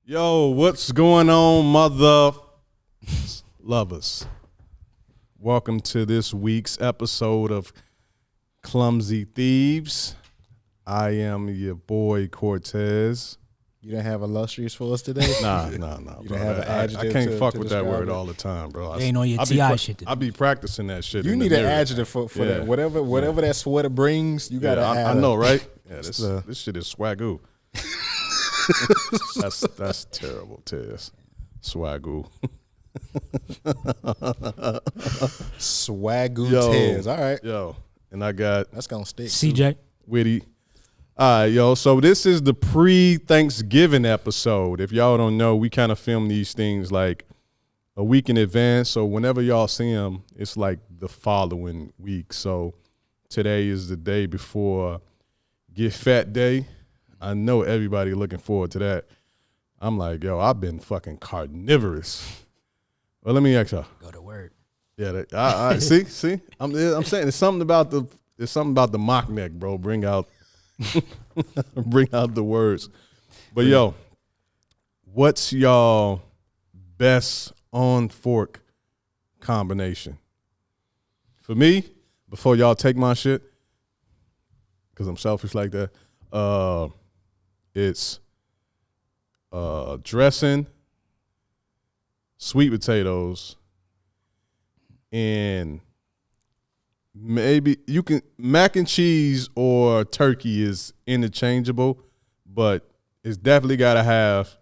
Yo, what's going on, mother lovers? Welcome to this week's episode of Clumsy Thieves. I am your boy Cortez. You don't have illustrious for us today? Nah. You bro. don't have an adjective I can't to fuck with that word it? all the time, bro. They ain't on your TI shit today. I be practicing that shit. You need an adjective for that. Whatever that sweater brings, you gotta add. I know, right? Yeah, this shit is swagoo. That's terrible, Tez. Swagoo. Swagoo Tez. All right. Yo, and I got that's gonna stick. CJ. Witty. All right, yo. So this is the pre-Thanksgiving episode. If y'all don't know, we kind of film these things like a week in advance. So whenever y'all see them, it's like the following week. So today is the day before Get Fat Day. I know everybody looking forward to that. I'm like, yo, I've been fucking carnivorous. Well, let me ask y'all. Go to work. Yeah, I see. I'm saying it's something about the mock neck, bro. Bring out the words. But yo, what's y'all best on fork combination? For me, before y'all take my shit, because I'm selfish like that, it's dressing, sweet potatoes, and maybe you can mac and cheese or turkey is interchangeable, but it's definitely got to have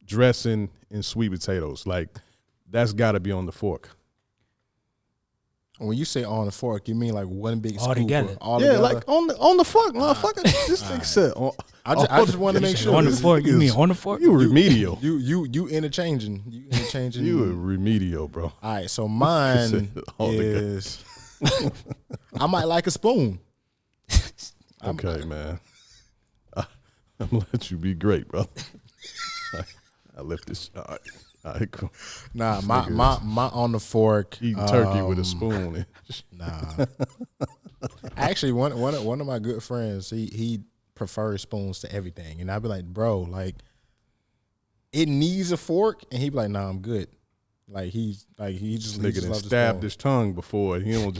dressing and sweet potatoes. Like that's got to be on the fork. When you say on the fork, you mean like one big All scoop? together. All Yeah, together? like on the fork, motherfucker. This thing said. I just want to make sure. On the fork? You mean on the fork? You remedial. You interchanging. You a remedial, bro. All right, so mine All together. is. I might like a spoon. Okay, man. I'm gonna let you be great, bro. I left this. All right, cool. Nah, my on the fork. Eating turkey with a spoon. Nah. Actually, one of my good friends, he prefers spoons to everything, and I'd be like, bro, like it needs a fork, and he'd be like, nah, I'm good. Like he just Nigga done loves the stabbed spoon. his tongue before. He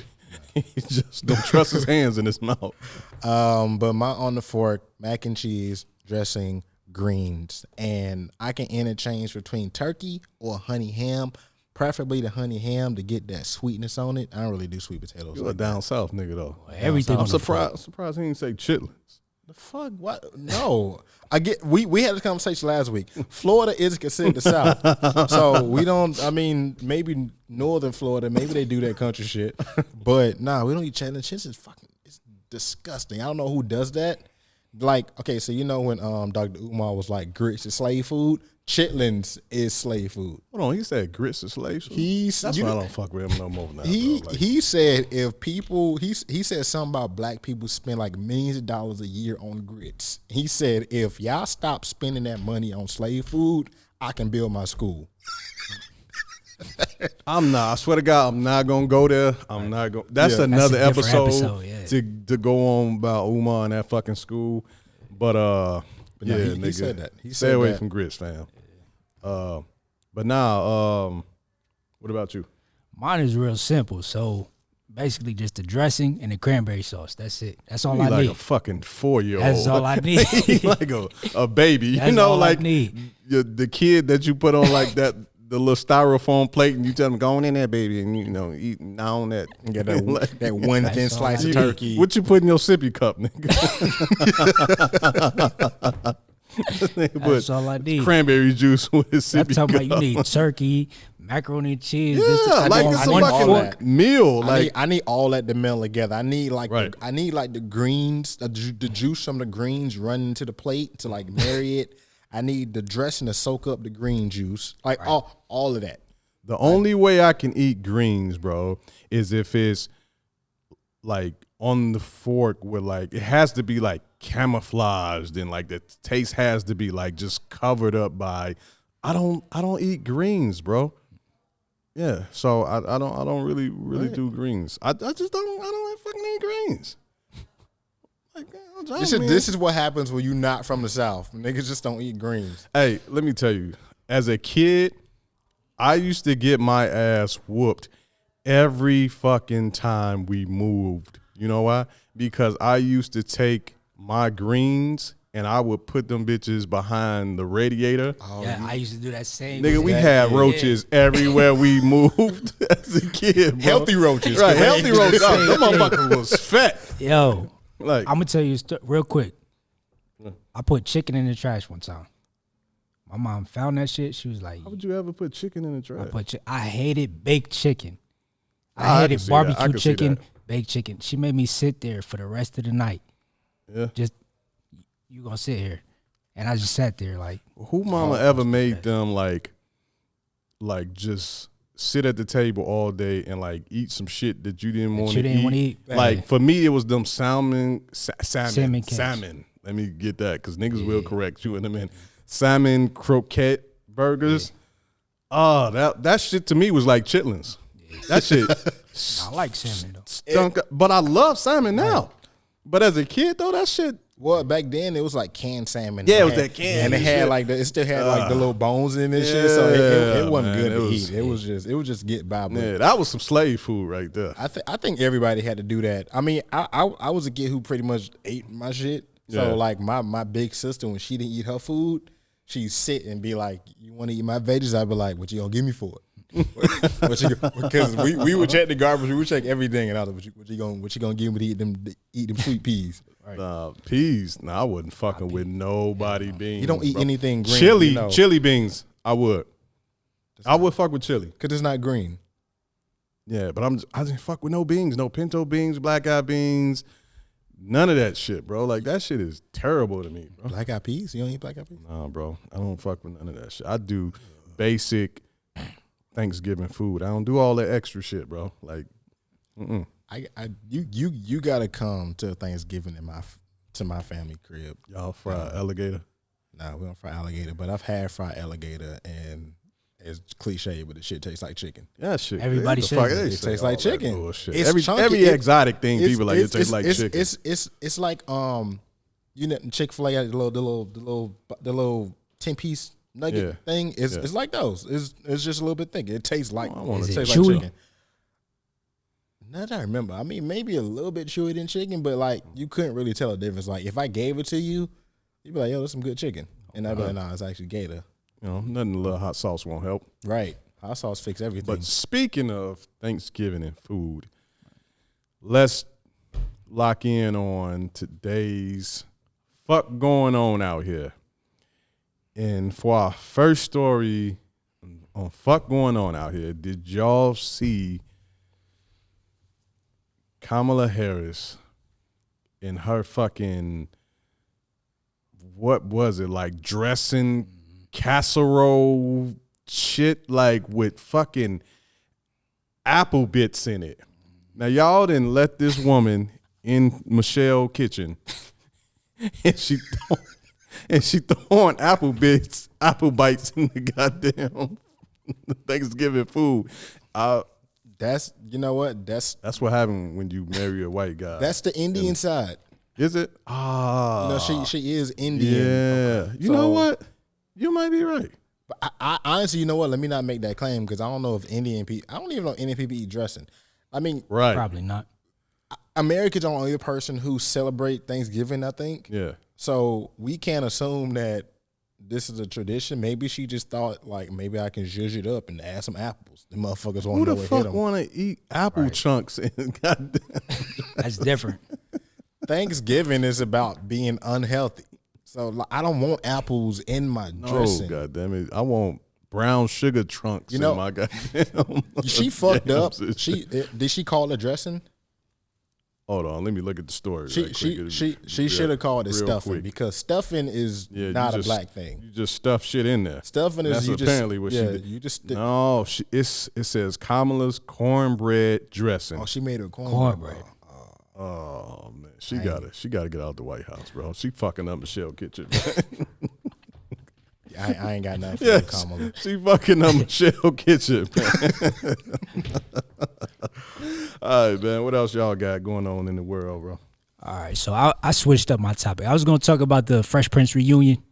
just don't trust his hands in his mouth. But my on the fork, mac and cheese, dressing, greens, and I can interchange between turkey or honey ham, preferably the honey ham to get that sweetness on it. I don't really do sweet potatoes. You a down south nigga though. Everything. I'm on the fork. surprised he didn't say chitlins. The fuck? What? No. We had this conversation last week. Florida is considered the South. So we don't, I mean, maybe northern Florida, maybe they do that country shit. But nah, we don't eat chitlins. Chitlins it's disgusting. I don't know who does that. Like, okay, so you know when Dr. Umar was like grits is slave food, chitlins is slave food. Hold on, he said grits is slave food? That's why I don't fuck with him no more now. He said if people he said something about black people spend like millions of dollars a year on grits. He said if y'all stop spending that money on slave food, I can build my school. I swear to God, I'm not gonna go there. I'm not going. That's another That's a different episode yeah. to go on about Umar and that fucking school. But no, yeah, he nigga, said that. He stay said away that. from grits, fam. But now, what about you? Mine is real simple. So basically just the dressing and the cranberry sauce. That's it. That's all You I like need. a fucking 4-year-old. That's all I need. Like a baby. That's you know, all I like need. The kid that you put on like that. The little styrofoam plate, and you tell them, go on in there, baby, and you know, eat on that. Get that one thin slice of turkey. What you put in your sippy cup, nigga? That's all I need. Cranberry juice with his sippy I'm talking cup. about you need turkey, macaroni and cheese. Yeah, like it's a fucking that. meal. Like I need all that to meld together. I need like Right. the greens, the juice from the greens running to the plate to like marry it. I need the dressing to soak up the green juice. Like all of that. the only way I can eat greens, bro, is if it's like on the fork with like it has to be like camouflaged and like the taste has to be like just covered up by. I don't eat greens, bro. Yeah, so I don't really do greens. I just don't fucking eat greens. Like, This is what happens when you're not from the South. Niggas just don't eat greens. Hey, let me tell you, as a kid, I used to get my ass whooped every fucking time we moved. You know why? Because I used to take my greens and I would put them bitches behind the radiator. I used to do that same. Nigga, we had roaches everywhere we moved as a kid, bro. Healthy roaches. Right, healthy roaches. Them motherfucker was fat. Yo, Like, I'm gonna tell you a story real quick. I put chicken in the trash one time. My mom found that shit. She was like, how would you ever put chicken in the trash? I hated baked chicken. I I can hated see that. I barbecue can see chicken, that. baked chicken. She made me sit there for the rest of the night. Yeah. Just, you gonna sit here. And I just sat there like. Who mama ever made them like just sit at the table all day and like eat some shit that you didn't want to eat? Like for me, it was them salmon. Let me get that because niggas will correct you in a minute. Salmon croquette burgers. Oh, that shit to me was like chitlins. That shit. I like salmon though. Stunk up, but I love salmon now. But as a kid though, that shit. Well, back then it was like canned salmon. Yeah, it was that canned and it had shit. like it still had like the little bones in this shit, so it wasn't good to eat. It was just get by. Yeah, that was some slave food right there. I think everybody had to do that. I mean, I was a kid who pretty much ate my shit. So like my big sister, when she didn't eat her food, she'd sit and be like, "You want to eat my veggies?" I'd be like, "What you gonna give me for it?" Because we would check the garbage, we would check everything, and I was like, what you gonna give me to eat them sweet peas? Right. Peas. I wasn't fucking with nobody beans. You don't eat anything green. Chili beans. I would fuck with chili because it's not green. Yeah, but I didn't fuck with no beans, no pinto beans, black eyed beans, none of that shit, bro. Like that shit is terrible to me, bro. Black eyed peas? You don't eat black eyed peas? Nah, bro. I don't fuck with none of that shit. I do basic Thanksgiving food. I don't do all that extra shit, bro. Like, you gotta come to Thanksgiving to my family crib. Y'all fry alligator? Nah, we don't fry alligator, but I've had fried alligator, and it's cliche, but the shit tastes like chicken. Yeah, shit. Everybody says it tastes like chicken. Every exotic thing, people like it tastes like chicken. It's like you know, Chick-fil-A had the little 10-piece nugget thing. It's like those. It's just a little bit thicker. It tastes like chicken. Now that I remember, I mean, maybe a little bit chewier than chicken, but like you couldn't really tell the difference. Like if I gave it to you, you'd be like, "Yo, that's some good chicken," and I'd be like, "Nah, it's actually gator." You know, nothing a little hot sauce won't help. Right, hot sauce fix everything. But speaking of Thanksgiving and food, let's lock in on today's fuck going on out here. And for our first story on fuck going on out here, did y'all see Kamala Harris in her fucking, what was it, like dressing casserole shit, like with fucking apple bits in it? Now y'all didn't let this woman in Michelle's kitchen and she throwing apple bites in the goddamn Thanksgiving food. That's, you know what? That's what happened when you marry a white guy. That's the Indian side. Is it? Ah, you know, she is Indian. Yeah, you know what? You might be right. But I honestly, you know what? Let me not make that claim because I don't know if Indian people. I don't even know if Indian people eat dressing. I mean, right? Probably not. Americans are the only person who celebrate Thanksgiving, I think. Yeah. So we can't assume that this is a tradition. Maybe she just thought, like, maybe I can zhuzh it up and add some apples. The motherfuckers won't know what hit them. Who the fuck want to eat apple chunks? And goddamn. That's different. Thanksgiving is about being unhealthy. So I don't want apples in my dressing. Oh, goddamn it. I want brown sugar chunks in my goddamn. She fucked up. Did she call it dressing? Hold on, let me look at the story. She should have called it stuffing because stuffing is not a black thing. You just stuff shit in there. Stuffing is apparently what she did. You just it says Kamala's cornbread dressing. Oh, she made her cornbread. Oh man, she gotta get out of the White House, bro. She fucking up Michelle's kitchen. I ain't got nothing for you, Kamala. She fucking up Michelle's kitchen, man. All right, man. What else y'all got going on in the world, bro? All right, so I switched up my topic. I was gonna talk about the Fresh Prince reunion,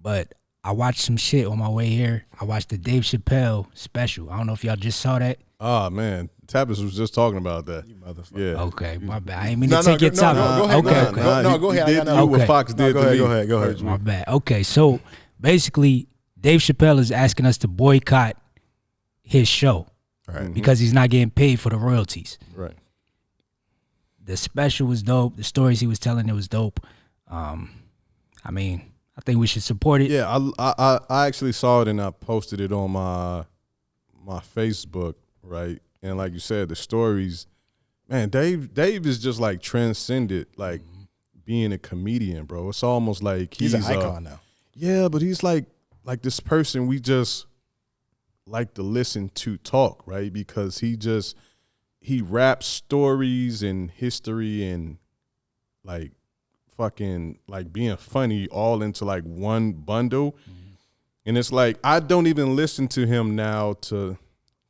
but I watched some shit on my way here. I watched the Dave Chappelle special. I don't know if y'all just saw that. Oh man, Tavis was just talking about that. You motherfucker. Yeah. Okay, my bad. I ain't mean to take your time. Go ahead. Okay. Go ahead. He did I got what Fox did go to ahead. me. Go ahead. My bad. Okay, so basically, Dave Chappelle is asking us to boycott his show because he's not getting paid for the royalties. Right. The special was dope. The stories he was telling, it was dope. I mean, I think we should support it. Yeah, I actually saw it and I posted it on my Facebook, right? And like you said, the stories, man, Dave is just like transcended, like being a comedian, bro. It's almost like He's an icon now. Yeah, but he's like this person we just like to listen to talk, right? Because he raps stories and history and like fucking like being funny all into like one bundle. And it's like I don't even listen to him now to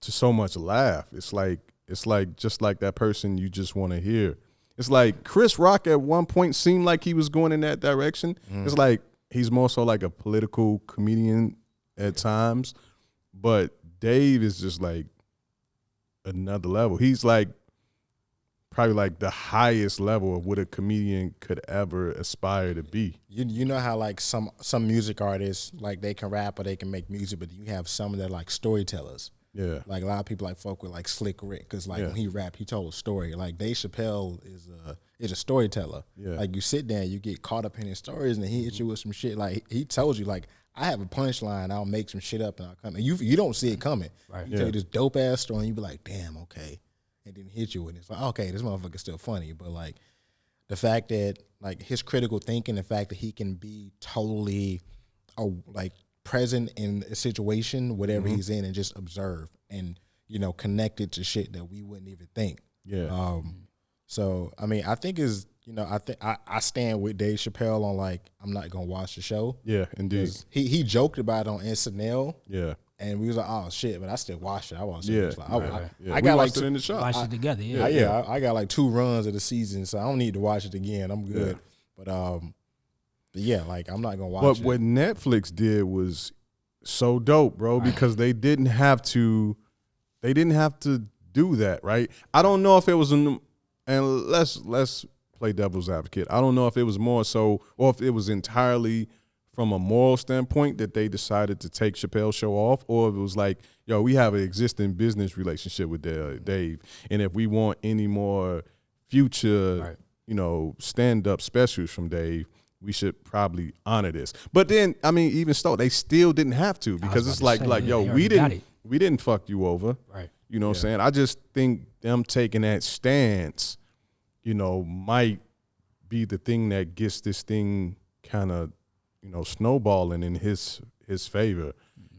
so much laugh. It's like just like that person you just want to hear. It's like Chris Rock at one point seemed like he was going in that direction. It's like he's more so like a political comedian at times, but Dave is just like another level. He's like probably like the highest level of what a comedian could ever aspire to be. You know how like some music artists like they can rap or they can make music, but you have some that are like storytellers. Yeah. Like a lot of people like folk with like Slick Rick because like when he rapped, he told a story. Like Dave Chappelle is a storyteller. Yeah. Like you sit there and you get caught up in his stories and he hits you with some shit. Like he tells you like I have a punchline, I'll make some shit up and I'll come. And you don't see it coming. Right. He tell you this dope ass story and you be like, damn, okay. And then hit you and it's like, okay, this motherfucker's still funny. But like the fact that like his critical thinking, the fact that he can be totally like present in a situation, whatever he's in, and just observe and, you know, connected to shit that we wouldn't even think. Yeah. So I mean, I think I stand with Dave Chappelle on like I'm not gonna watch the show. Yeah, indeed. He joked about it on SNL. Yeah. And we was like, oh shit, but I still watched it. I watched it. Yeah, Like, I got like it in the shop. Watched it together. I got like 2 runs of the season, so I don't need to watch it again. I'm good. But yeah, like I'm not gonna watch it. But what Netflix did was so dope, bro, because they didn't have to do that, right? I don't know if it was and let's play devil's advocate. I don't know if it was more so or if it was entirely from a moral standpoint that they decided to take Chappelle's show off, or if it was like, yo, we have an existing business relationship with Dave, and if we want any more future, you know, stand-up specials from Dave, we should probably honor this. But then, I mean, even so, they still didn't have to because it's like, yo, we didn't fuck you over. Right. You know what I'm saying? I just think them taking that stance, you know, might be the thing that gets this thing kind of, you know, snowballing in his favor,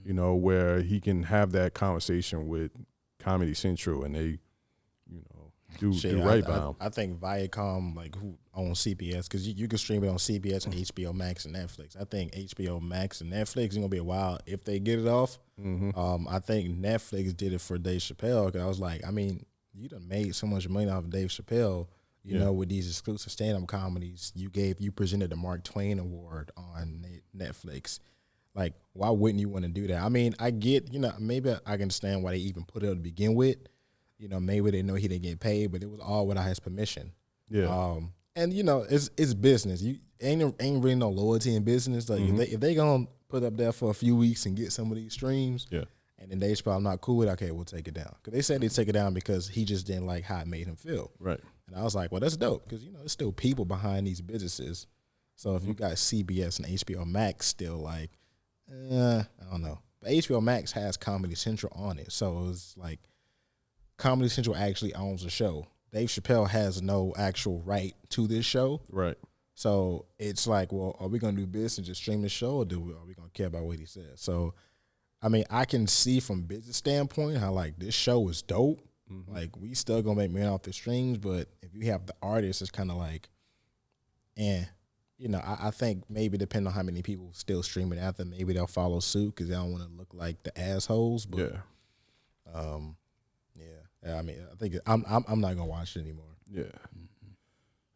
you know, where he can have that conversation with Comedy Central and they, you know, do right by him. I think Viacom, like who owns CBS, because you can stream it on CBS and HBO Max and Netflix. I think HBO Max and Netflix is gonna be a while if they get it off. I think Netflix did it for Dave Chappelle because I was like, I mean, you done made so much money off of Dave Chappelle. You know, with these exclusive stand-up comedies, you presented the Mark Twain Award on Netflix. Like, why wouldn't you want to do that? I mean, I get, you know, maybe I can understand why they even put it up to begin with. You know, maybe they know he didn't get paid, but it was all without his permission. Yeah. And you know, it's business. You ain't really no loyalty in business. Like if they gonna put up there for a few weeks and get some of these streams, and then they just probably not cool with it, okay, we'll take it down. Because they said they'd take it down because he just didn't like how it made him feel. Right. And I was like, well, that's dope because, you know, there's still people behind these businesses. So if you got CBS and HBO Max still like, I don't know. But HBO Max has Comedy Central on it. So it's like Comedy Central actually owns the show. Dave Chappelle has no actual right to this show. Right. So it's like, well, are we going to do this and just stream the show or are we going to care about what he says? So, I mean, I can see from business standpoint how like this show is dope. Like we still gonna make money off the streams, but if you have the artist, it's kind of like, you know, I think maybe depending on how many people still stream it after, maybe they'll follow suit because they don't want to look like the assholes. But I mean, I think I'm not gonna watch it anymore. Yeah.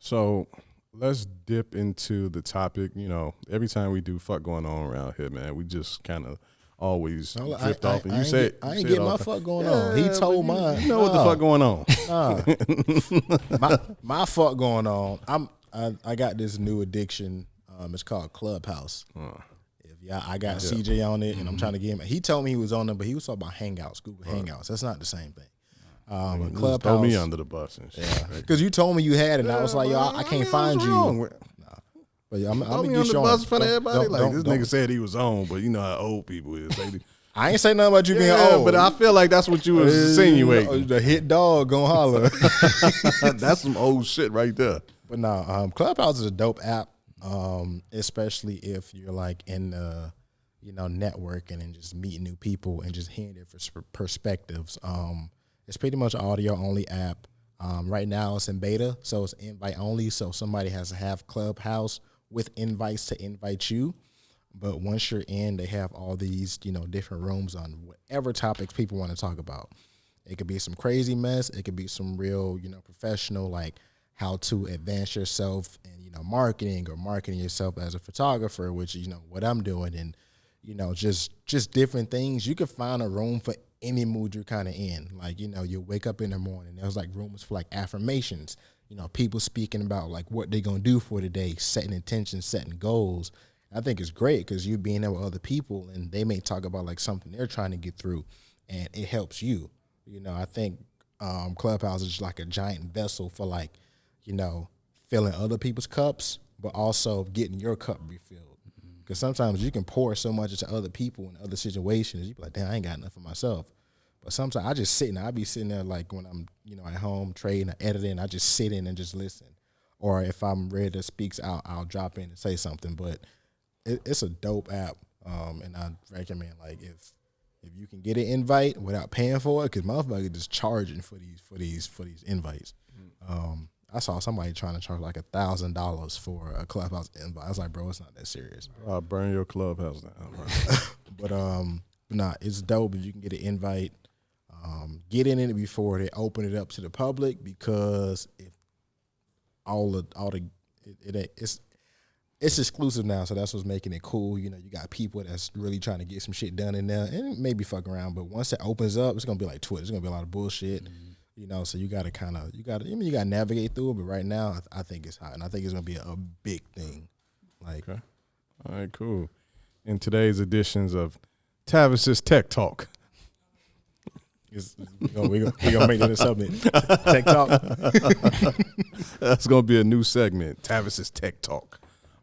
So let's dip into the topic. You know, every time we do fuck going on around here, man, we just kind of always drift off. And you said I ain't get my fuck going on. He told mine. You know what the fuck going on? My fuck going on. I got this new addiction. It's called Clubhouse. I got CJ on it, and I'm trying to get him. He told me he was on it, but he was talking about Hangouts, Google Hangouts. That's not the same thing. Clubhouse. Throw me under the bus and shit. Yeah, because you told me you had it, and I was like, yo, I can't find you. Nah. But I'm gonna me get on you the on. bus in front of everybody. Like this don't. nigga said he was on, but you know how old people is. I ain't say nothing about you being old, but I feel like that's what you was insinuating. The hit dog gonna holler. That's some old shit right there. But no, Clubhouse is a dope app, especially if you're like in networking and just meeting new people and just hearing different perspectives. It's pretty much an audio only app. Right now it's in beta, so it's invite only. So somebody has to have Clubhouse with invites to invite you. But once you're in, they have all these, different rooms on whatever topics people want to talk about. It could be some crazy mess. It could be some real, professional, like how to advance yourself in, marketing or marketing yourself as a photographer, which is, what I'm doing. And, just different things. You can find a room for any mood you're kind of in. Like, you wake up in the morning. There's like rooms for like affirmations, people speaking about like what they're going to do for the day, setting intentions, setting goals. I think it's great because you being there with other people and they may talk about like something they're trying to get through and it helps you. I think Clubhouse is like a giant vessel for like, filling other people's cups, but also getting your cup refilled. Because sometimes you can pour so much into other people and other situations. You be like, damn, I ain't got enough for myself. But sometimes I just sit and I be sitting there like when I'm, at home trading or editing, I just sit in and just listen. Or if I'm ready to speak out, I'll drop in and say something. But it's a dope app, and I recommend like if you can get an invite without paying for it, because motherfuckers just charging for these invites. I saw somebody trying to charge like $1,000 for a Clubhouse invite. I was like, bro, it's not that serious. I'll burn your Clubhouse down. But it's dope if you can get an invite. Get in it before they open it up to the public, because if it's exclusive now, so that's what's making it cool. You got people that's really trying to get some shit done in there, and maybe fuck around. But once it opens up, it's gonna be like Twitter. It's gonna be a lot of bullshit. So you gotta you gotta navigate through it. But right now, I think it's hot, and I think it's gonna be a big thing. Like, okay. All right, cool. In today's editions of Tavis's Tech Talk. We're gonna make that a segment. Tech Talk. That's gonna be a new segment. Tavis's Tech Talk.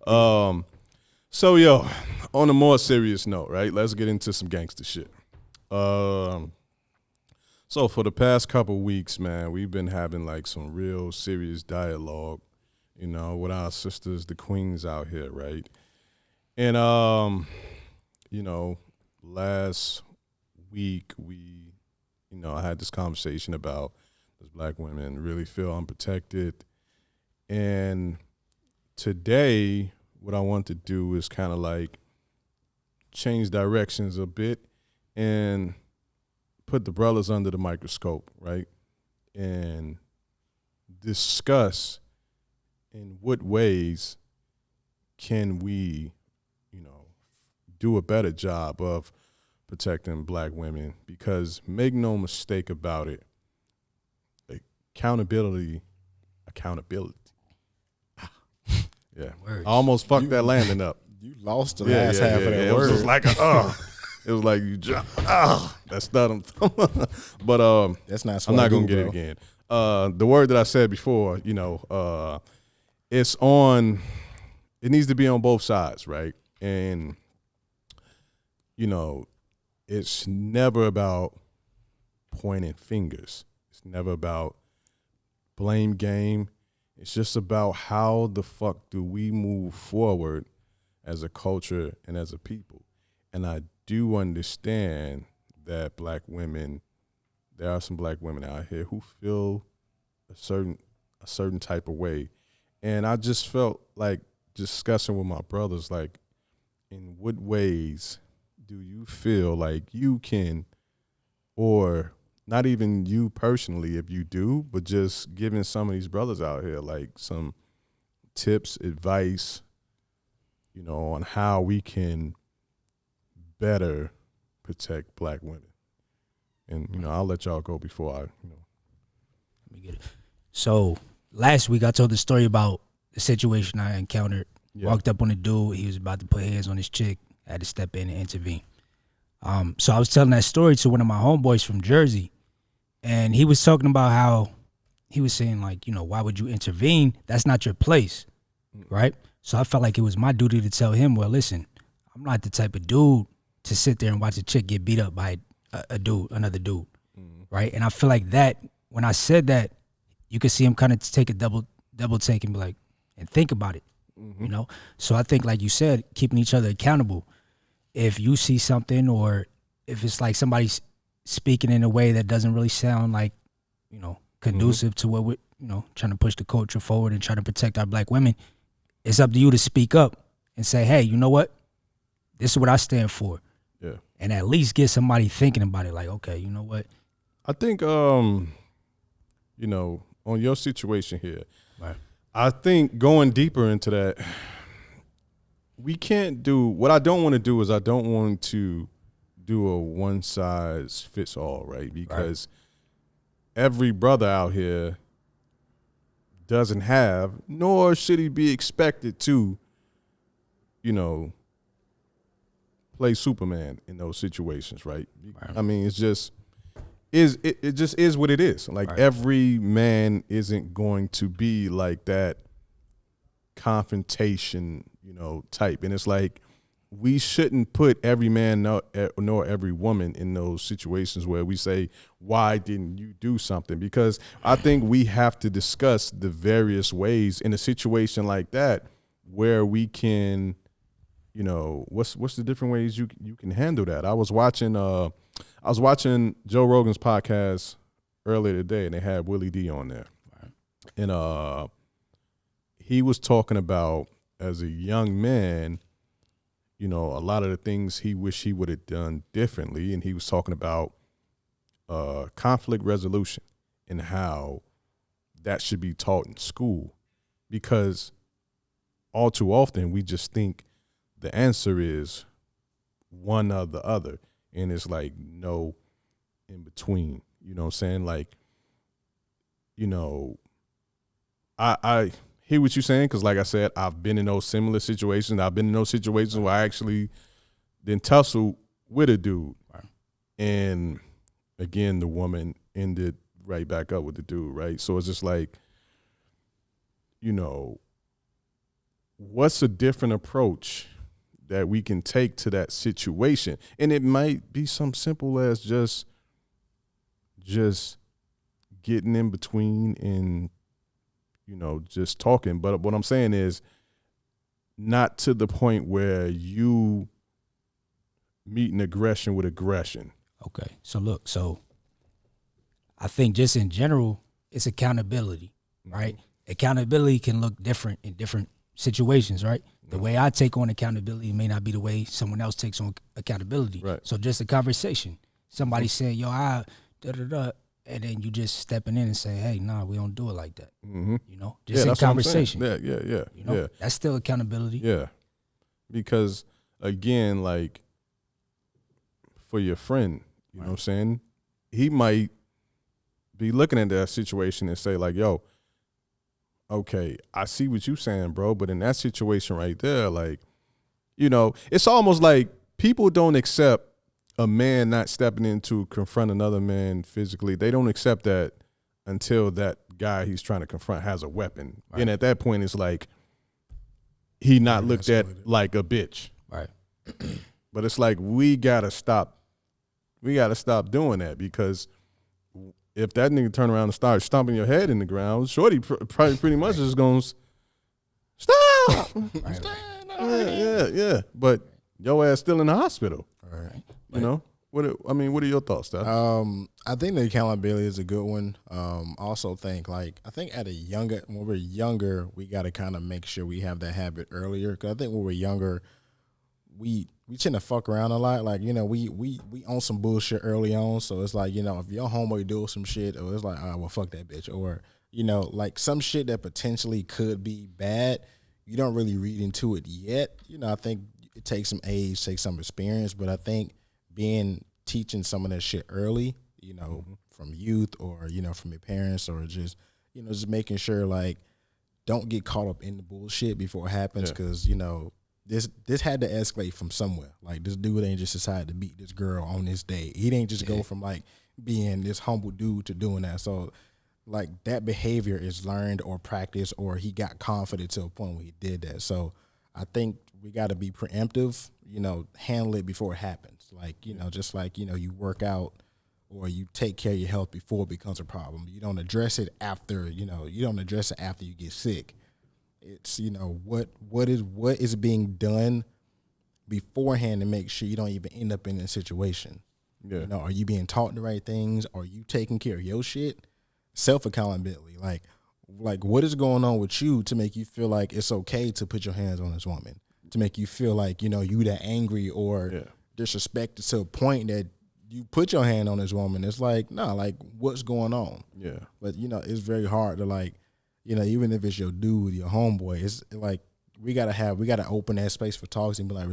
So yo, on a more serious note, right? Let's get into some gangster shit. So for the past couple weeks, man, we've been having like some real serious dialogue, with our sisters, the queens out here, right? And last week I had this conversation about does black women really feel unprotected, and today, what I want to do is kind of like change directions a bit and put the brothers under the microscope, right? And discuss in what ways can we, do a better job of protecting black women. Because make no mistake about it, accountability. Yeah, Words. I almost fucked that landing up. you lost the last half of that It word. was like it was like you dropped. That's not. But That's not. I'm not gonna get it again. The word that I said before, it's on. It needs to be on both sides, right? And it's never about pointing fingers. It's never about blame game. It's just about how the fuck do we move forward as a culture and as a people. And I do understand that there are some black women out here who feel a certain type of way. And I just felt like discussing with my brothers, like, in what ways do you feel like you can, or not even you personally if you do, but just giving some of these brothers out here like some tips, advice, you know, on how we can better protect black women. And, you know, I'll let y'all go before I, you know. Let me get it. So last week I told the story about the situation I encountered. Yeah. Walked up on a dude. He was about to put hands on his chick. I had to step in and intervene. So I was telling that story to one of my homeboys from Jersey. And he was talking about how he was saying, like, you know, why would you intervene? That's not your place, right? So I felt like it was my duty to tell him, well, listen, I'm not the type of dude to sit there and watch a chick get beat up by another dude, right? And I feel like that, when I said that, you could see him kind of take a double take and be like, and think about it, you know? So I think, like you said, keeping each other accountable. If you see something, or if it's like somebody's speaking in a way that doesn't really sound like, you know, conducive to what we're, you know, trying to push the culture forward and trying to protect our black women, it's up to you to speak up and say, hey, you know what? This is what I stand for. Yeah. And at least get somebody thinking about it, like, okay, you know what? I think, you know, on your situation here, Right. I think going deeper into that, we can't do, what I don't want to do is I don't want to do a one size fits all, right? Because every brother out here doesn't have, nor should he be expected to, you know, play Superman in those situations, right? I mean, it's just it just is what it is. Like every man isn't going to be like that confrontation, you know, type. And it's like we shouldn't put every man nor every woman in those situations where we say, why didn't you do something? Because I think we have to discuss the various ways in a situation like that where we can, you know, what's the different ways you can handle that. I was watching Joe Rogan's podcast earlier today, and they had Willie D on there. And he was talking about, as a young man, you know, a lot of the things he wished he would have done differently. And he was talking about conflict resolution and how that should be taught in school, because all too often we just think the answer is one or the other. And it's like no in between. You know what I'm saying? Like, you know, I hear what you're saying, because like I said, I've been in those similar situations. I've been in those situations where I actually then tussled with a dude. Right. And again, the woman ended right back up with the dude, right? So it's just like, you know, what's a different approach that we can take to that situation? And it might be something simple as just getting in between and, you know, just talking. But what I'm saying is not to the point where you meeting aggression with aggression. Okay. So look, I think just in general, it's accountability, right? Accountability can look different in different situations, right? The way I take on accountability may not be the way someone else takes on accountability. Right. So just a conversation. Somebody saying, yo, and then you just stepping in and saying, hey, nah, we don't do it like that. You know, just in conversation. Yeah. You know, that's still accountability. Yeah. Because again, like for your friend, you know what I'm saying? He might be looking at that situation and say like, yo, okay, I see what you're saying, bro, but in that situation right there, like, you know, it's almost like people don't accept a man not stepping in to confront another man physically. They don't accept that until that guy he's trying to confront has a weapon. Right. And at that point, it's like he not looked at like a bitch. Right. But it's like we gotta stop doing that, because if that nigga turn around and start stomping your head in the ground, shorty probably pretty much is going to stop. Yeah. But your ass still in the hospital. All right. You know? What are your thoughts, Steph? I think the accountability is a good one. Also think when we're younger, we got to kind of make sure we have that habit earlier. Because I think when we're younger, we tend to fuck around a lot. Like, you know, we own some bullshit early on. So it's like, you know, if your homeboy do some shit, or it's like, oh, well, fuck that bitch. Or you know, like some shit that potentially could be bad, you don't really read into it yet. You know, I think it takes some age, takes some experience, but I think teaching some of that shit early, you know, from youth or, you know, from your parents or just, you know, just making sure like don't get caught up in the bullshit before it happens because, you know, this had to escalate from somewhere. Like this dude ain't just decided to beat this girl on this day. He didn't just go from like being this humble dude to doing that. So like that behavior is learned or practiced or he got confident to a point where he did that. So I think we got to be preemptive, you know, handle it before it happens. Like, you know, just like, you know, you work out or you take care of your health before it becomes a problem. You don't address it after, you know, you don't address it after you get sick. It's, you know, what is being done beforehand to make sure you don't even end up in that situation. Yeah. You know, are you being taught the right things? Are you taking care of your shit? Self-accountability. Like what is going on with you to make you feel like it's okay to put your hands on this woman? To make you feel like, you know, you that angry or disrespected to a point that you put your hand on this woman. It's like, nah, like what's going on? Yeah. But, you know, it's very hard to like, you know, even if it's your dude, your homeboy, it's like we gotta open that space for talks and be like,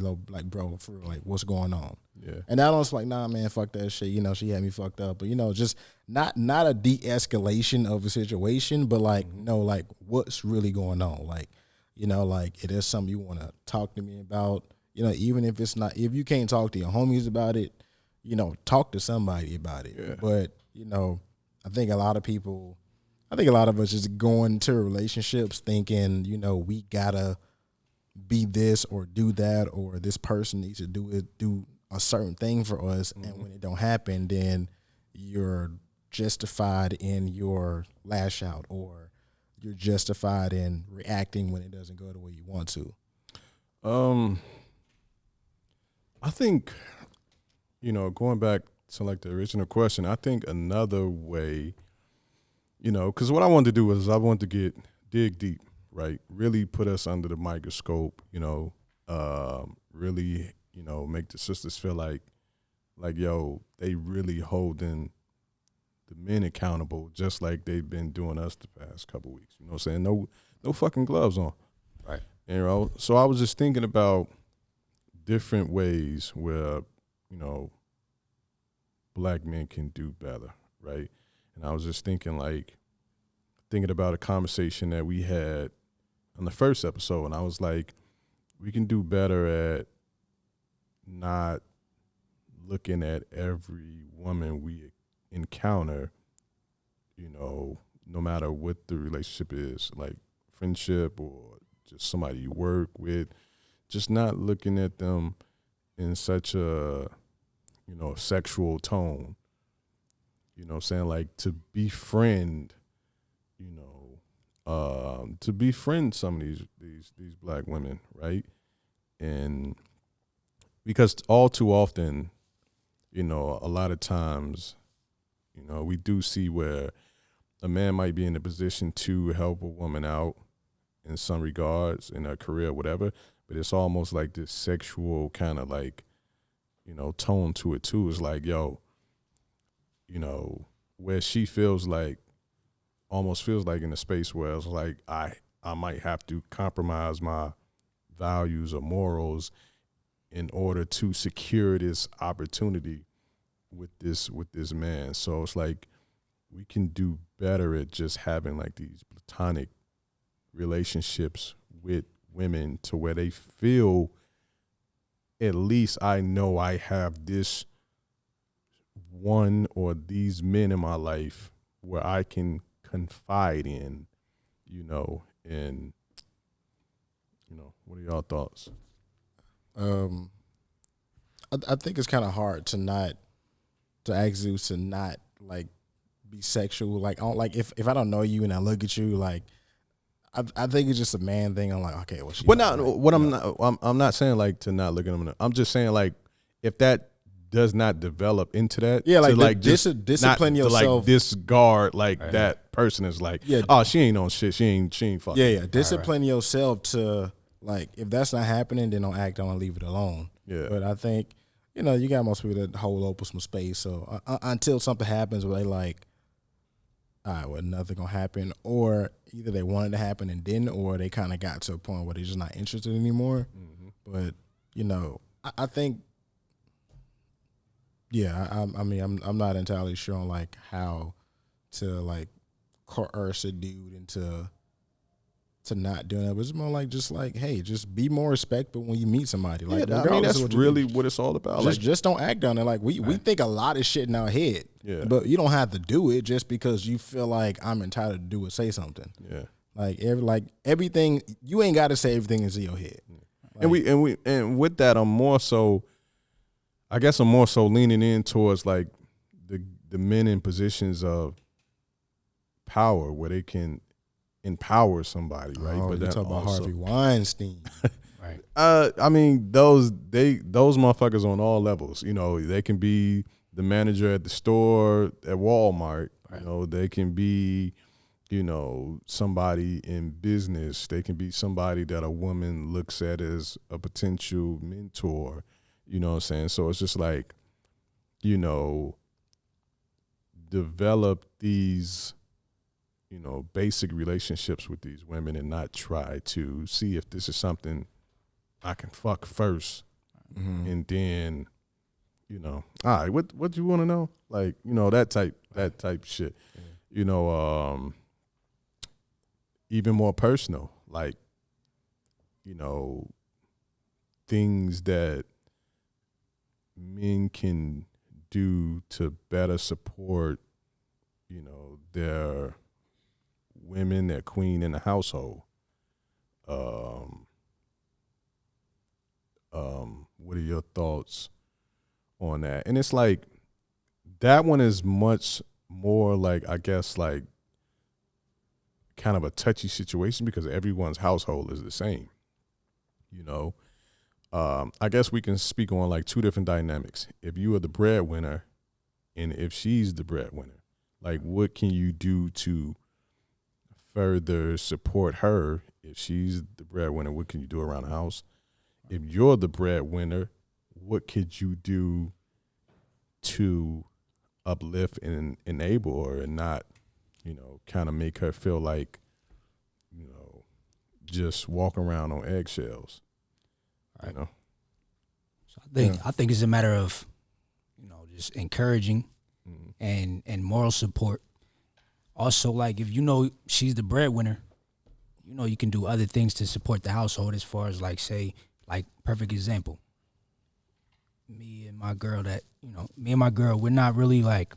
bro, for real, like what's going on? Yeah. And I was like, nah, man, fuck that shit. You know, she had me fucked up. But, you know, just not a de-escalation of a situation, but like, no, like what's really going on? Like, you know, like it is something you want to talk to me about. You know, even if it's not, if you can't talk to your homies about it, you know, talk to somebody about it. Yeah. But, you know, I think a lot of us just go into relationships thinking, you know, we gotta be this or do that, or this person needs to do a certain thing for us. And when it don't happen, then you're justified in your lash out, or you're justified in reacting when it doesn't go the way you want to. I think, you know, going back to like the original question, I think another way, you know, because what I wanted to do was I wanted to dig deep, right? Really put us under the microscope, you know, really, you know, make the sisters feel like, yo, they really holding the men accountable just like they've been doing us the past couple weeks. You know what I'm saying? No fucking gloves on. Right. You know, so I was just thinking about different ways where, you know, black men can do better, right? And I was just thinking about a conversation that we had on the first episode, and I was like, we can do better at not looking at every woman we encounter, you know, no matter what the relationship is, like friendship or just somebody you work with, just not looking at them in such a, you know, sexual tone. You know what I'm saying? Like to befriend, you know, to befriend some of these black women, right? And because all too often, you know, a lot of times, you know, we do see where a man might be in a position to help a woman out in some regards in her career, whatever, but it's almost like this sexual kind of like, you know, tone to it too. It's like, yo, you know, where she almost feels like in a space where it's like I might have to compromise my values or morals in order to secure this opportunity with this man. So it's like we can do better at just having like these platonic relationships with women to where they feel, at least I know I have this one or these men in my life where I can confide in, you know, and, you know, what are y'all thoughts? I think it's kind of hard to ask Zeus to not like be sexual. Like, if I don't know you and I look at you, like, I think it's just a man thing. I'm like, okay, well, she's well, now, right. What I'm not saying like to not look at them. I'm just saying like if that does not develop into that, yeah, like, to, like discipline not, yourself, to, like discard like right. That person is like, yeah, oh, she ain't on shit, she ain't fucking. Yeah, discipline right. yourself to like if that's not happening, then don't act on and leave it alone. Yeah, but I think you know you got most people that hold open some space. So until something happens where they like, all right, well, nothing gonna happen, or either they wanted to happen and didn't, or they kind of got to a point where they're just not interested anymore. But I think, yeah, I mean, I'm not entirely sure on like how to like coerce a dude into not doing it. But it's more like just like, hey, just be more respectful when you meet somebody. Like, I mean, that's really what it's all about. Just don't act on it. Like we think a lot of shit in our head. Yeah. But you don't have to do it just because you feel like I'm entitled to do or say something. Yeah. Like everything, you ain't got to say everything is in your head. Like, and with that, I'm more so leaning in towards like the men in positions of power where they can empower somebody, right? but you talk about Harvey Weinstein. Right. I mean, those motherfuckers on all levels. You know, they can be the manager at the store at Walmart. Right. You know, they can be, somebody in business. They can be somebody that a woman looks at as a potential mentor. You know what I'm saying? So it's just like, develop these, basic relationships with these women and not try to see if this is something I can fuck first. And then, all right, what do you want to know? Like, that type shit. Even more personal, like, things that men can do to better support, their women, their queen in the household. What are your thoughts on that? And it's like, that one is much more like, I guess, like kind of a touchy situation because everyone's household is the same. I guess we can speak on like two different dynamics. If you are the breadwinner and if she's the breadwinner, like what can you do to further support her? If she's the breadwinner, what can you do around the house? If you're the breadwinner, what could you do to uplift and enable her and not, kind of make her feel like, just walk around on eggshells. Right. So I think it's a matter of, just encouraging and moral support. Also, like if she's the breadwinner, you can do other things to support the household as far as like say, like perfect example. Me and my girl, we're not really like,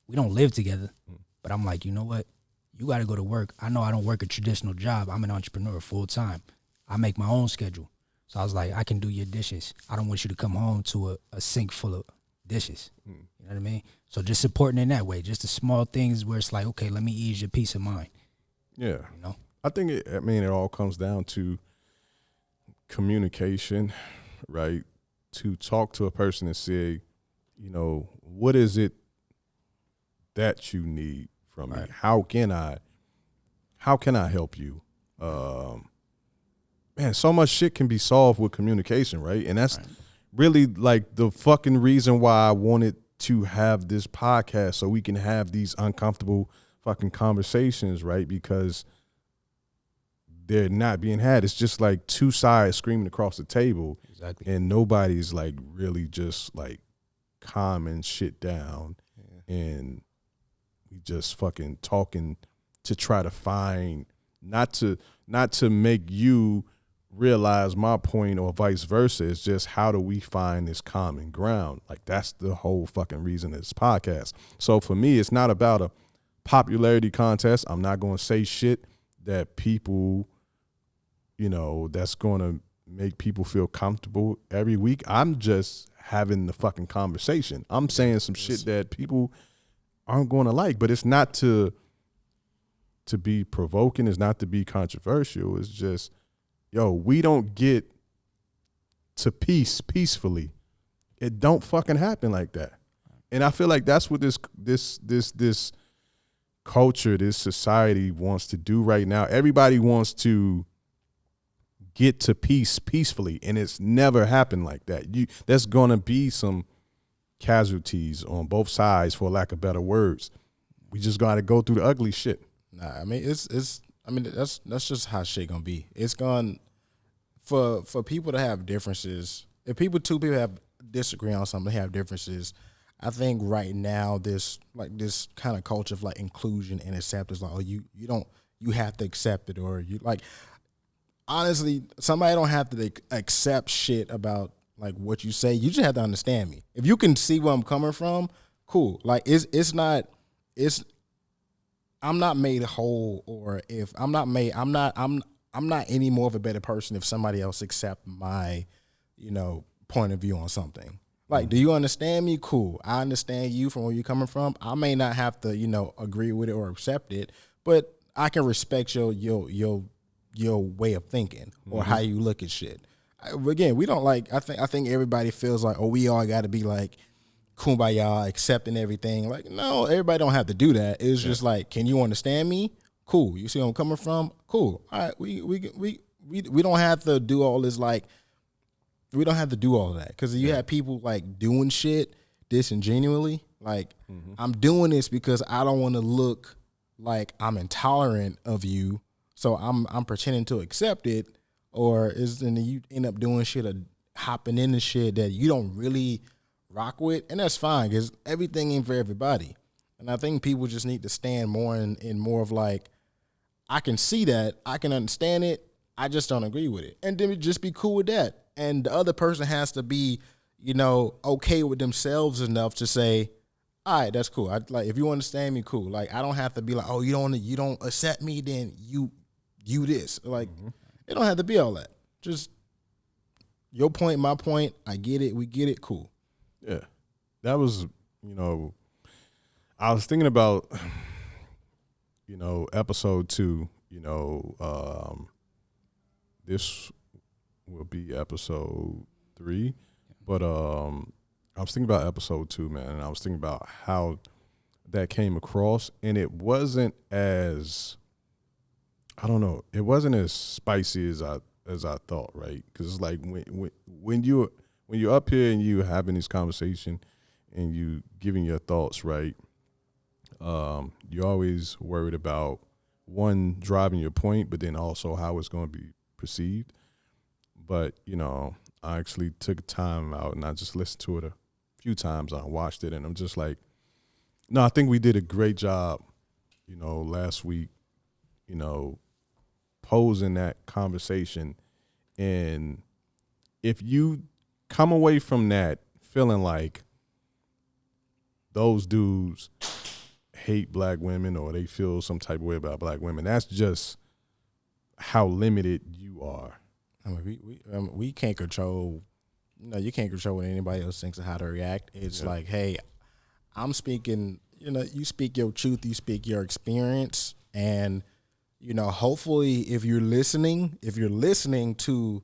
we don't live together, but I'm like, you know what? You got to go to work. I know I don't work a traditional job. I'm an entrepreneur full time. I make my own schedule. So I was like, I can do your dishes. I don't want you to come home to a sink full of dishes. You know what I mean? So just supporting in that way, just the small things where it's like, okay, let me ease your peace of mind. Yeah. I think it all comes down to communication, right? To talk to a person and say, what is it that you need from me? How can I help you? Man, so much shit can be solved with communication, right? And that's really like the fucking reason why I wanted to have this podcast, so we can have these uncomfortable fucking conversations, right? Because they're not being had. It's just like two sides screaming across the table. Exactly. And nobody's like really just like calming shit down. Yeah. And we just fucking talking to try to find, not to make you realize my point or vice versa. It's just, how do we find this common ground? Like, that's the whole fucking reason of this podcast. So for me, it's not about a popularity contest. I'm not going to say shit that people, that's going to make people feel comfortable every week. I'm just having the fucking conversation. I'm saying some shit that people aren't going to like, but it's not to be provoking. It's not to be controversial. It's just, we don't get to peace peacefully. It don't fucking happen like that. And I feel like that's what this culture, this society wants to do right now. Everybody wants to get to peace peacefully, and it's never happened like that. There's gonna be some casualties on both sides, for lack of better words. we just got to go through the ugly shit. Nah, I mean that's just how shit gonna be. It's gone for people to have differences. If two people have disagree on something, they have differences. I think right now this kind of culture of like inclusion and acceptance, like, oh, you have to accept it, or you like, honestly, somebody don't have to accept shit about like what you say. You just have to understand me. If you can see where I'm coming from, cool. Like I'm not made whole, or if I'm not made, I'm not any more of a better person if somebody else accept my, point of view on something. Like, do you understand me? Cool. I understand you from where you're coming from. I may not have to, agree with it or accept it, but I can respect your way of thinking or how you look at shit. Again, we don't like. I think everybody feels like, oh, we all got to be like kumbaya, accepting everything. Like, no, everybody don't have to do that. It's just like, can you understand me? Cool. You see where I'm coming from? Cool. All right. We don't have to do all this like. We don't have to do all of that, because you have people like doing shit disingenuously. Like, I'm doing this because I don't want to look like I'm intolerant of you, so I'm pretending to accept it, or then you end up doing shit or hopping into shit that you don't really rock with, and that's fine, because everything ain't for everybody. And I think people just need to stand more in more of like, I can see that, I can understand it, I just don't agree with it, and then just be cool with that. And the other person has to be, okay with themselves enough to say, all right, that's cool. If you understand me, cool. Like, I don't have to be like, oh, you don't accept me, then you this. Like, it don't have to be all that. Just your point, my point. I get it. We get it. Cool. Yeah, that was, I was thinking about, episode 2. This will be episode 3, but I was thinking about episode 2, man, and I was thinking about how that came across, and it wasn't as, I don't know, it wasn't as spicy as I thought, right? Because it's like when you're up here and you having this conversation and you giving your thoughts, right? You're always worried about, one, driving your point, but then also how it's going to be perceived. But, I actually took time out and I just listened to it a few times. I watched it and I'm just like, no, I think we did a great job, last week, posing that conversation. And if you come away from that feeling like those dudes hate black women or they feel some type of way about black women, that's just how limited you are. I mean, we can't control. You can't control what anybody else thinks and how to react. It's like, hey, I'm speaking. You speak your truth. You speak your experience, and hopefully, if you're listening to,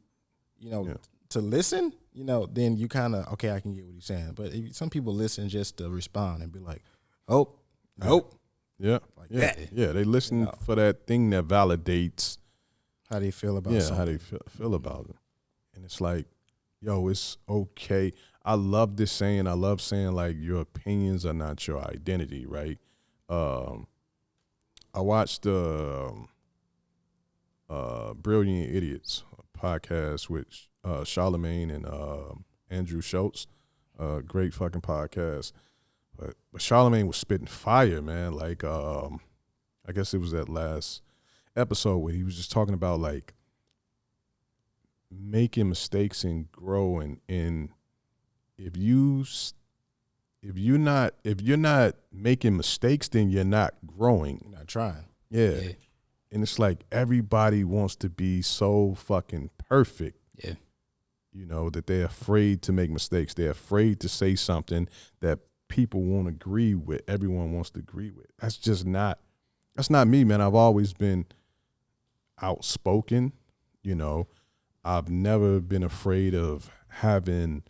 to listen, then you kind of okay. I can get what he's saying. But some people listen just to respond and be like, oh, nope, yeah, like yeah, that. Yeah. They listen for that thing that validates. How they feel about something. How they feel about it. And it's like, yo, it's okay. I love this saying. I love saying, like, your opinions are not your identity, right? I watched Brilliant Idiots, a podcast with Charlemagne and Andrew Schultz. Great fucking podcast. But Charlemagne was spitting fire, man. Like, I guess it was that last episode where he was just talking about like making mistakes and growing, and if you're not making mistakes, then you're not growing. You're not trying. Yeah. And it's like everybody wants to be so fucking perfect. Yeah. That they're afraid to make mistakes. They're afraid to say something that people won't agree with. Everyone wants to agree with. That's not me, man. I've always been outspoken. I've never been afraid of having,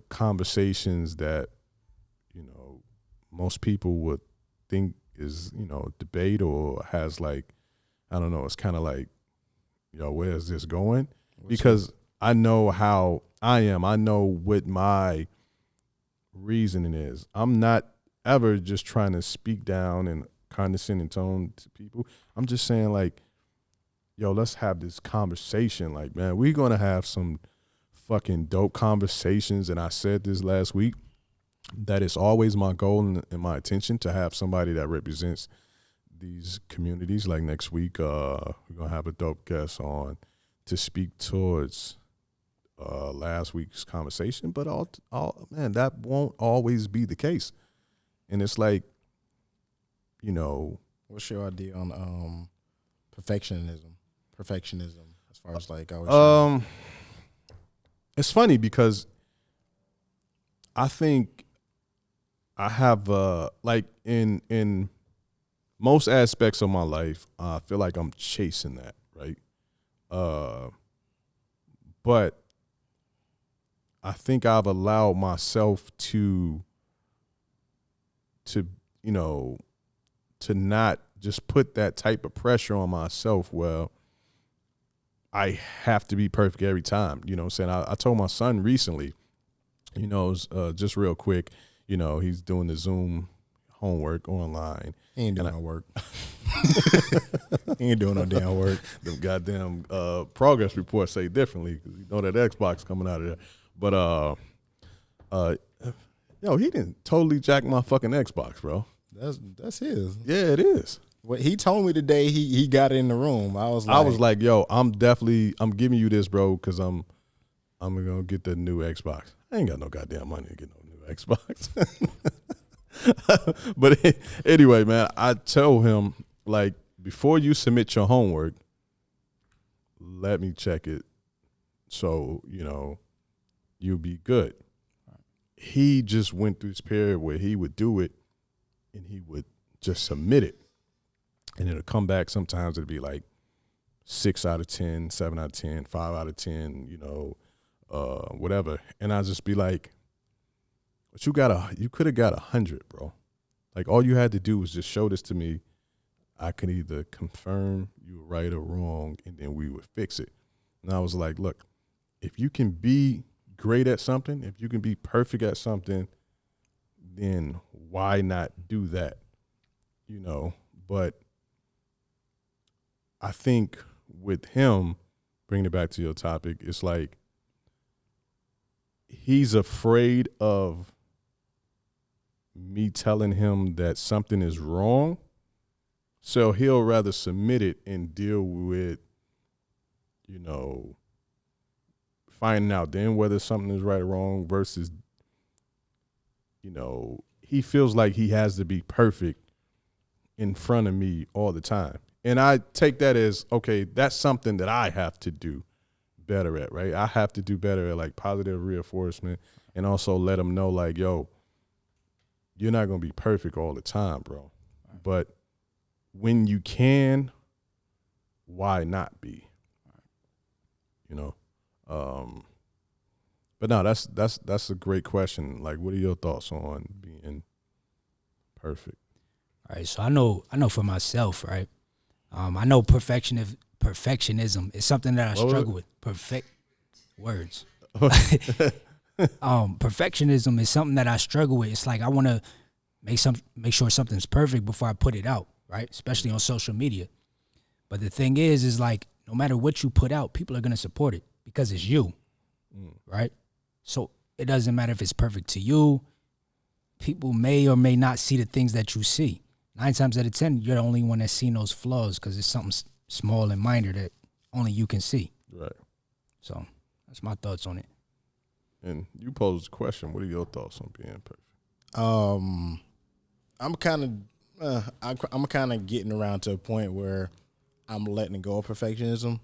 conversations that, most people would think is, debate or has like, I don't know, it's kind of like, where is this going? Because I know how I am. I know what my reasoning is. I'm not ever just trying to speak down in condescending tone to people. I'm just saying, like, yo, let's have this conversation. Like, man, we're going to have some fucking dope conversations. And I said this last week, that it's always my goal and my intention to have somebody that represents these communities. Like next week, we're going to have a dope guest on to speak towards last week's conversation. But man, that won't always be the case. And it's like, you know. What's your idea on perfectionism? Perfectionism, as far as like, it's funny because I think I have like in most aspects of my life, I feel like I'm chasing that, right? But I think I've allowed myself to you know, to not just put that type of pressure on myself. Well, I have to be perfect every time. You know what I'm saying? I told my son recently, you know, just real quick, you know, he's doing the Zoom homework online. He ain't doing no work. He ain't doing no damn work. Them goddamn progress reports say differently, because you know that Xbox coming out of there. But yo, he didn't totally jack my fucking Xbox, bro. That's his. Yeah, it is. What he told me today, he got it in the room. I was like, yo, I'm giving you this, bro, because I'm gonna get the new Xbox. I ain't got no goddamn money to get no new Xbox. But anyway, man, I tell him, like, before you submit your homework, let me check it, so you know you'll be good. He just went through this period where he would do it and he would just submit it. And it'll come back. Sometimes it'll be like 6 out of 10, 7 out of 10, 5 out of 10, you know, whatever. And I'll just be like, but you could have got 100, bro. Like, all you had to do was just show this to me. I could either confirm you were right or wrong, and then we would fix it. And I was like, look, if you can be great at something, if you can be perfect at something, then why not do that? You know, but I think with him, bringing it back to your topic, it's like he's afraid of me telling him that something is wrong, so he'll rather submit it and deal with, you know, finding out then whether something is right or wrong versus, you know, he feels like he has to be perfect in front of me all the time. And I take that as, okay, that's something that I have to do better at, right? I have to do better at, like, positive reinforcement, and also let them know, like, yo, you're not going to be perfect all the time, bro. But when you can, why not be? You know? But no, that's a great question. Like, what are your thoughts on being perfect? All right, so I know for myself, right? I know perfectionism is something that I struggle with. Words. Perfectionism is something that I struggle with. It's like I want to make sure something's perfect before I put it out, right? Especially on social media. But the thing is like, no matter what you put out, people are going to support it because it's you, right? So it doesn't matter if it's perfect to you. People may or may not see the things that you see. 9 times out of 10, you're the only one that's seen those flaws because it's something small and minor that only you can see. Right. So that's my thoughts on it. And you posed a question. What are your thoughts on being perfect? I'm kind of getting around to a point where I'm letting go of perfectionism,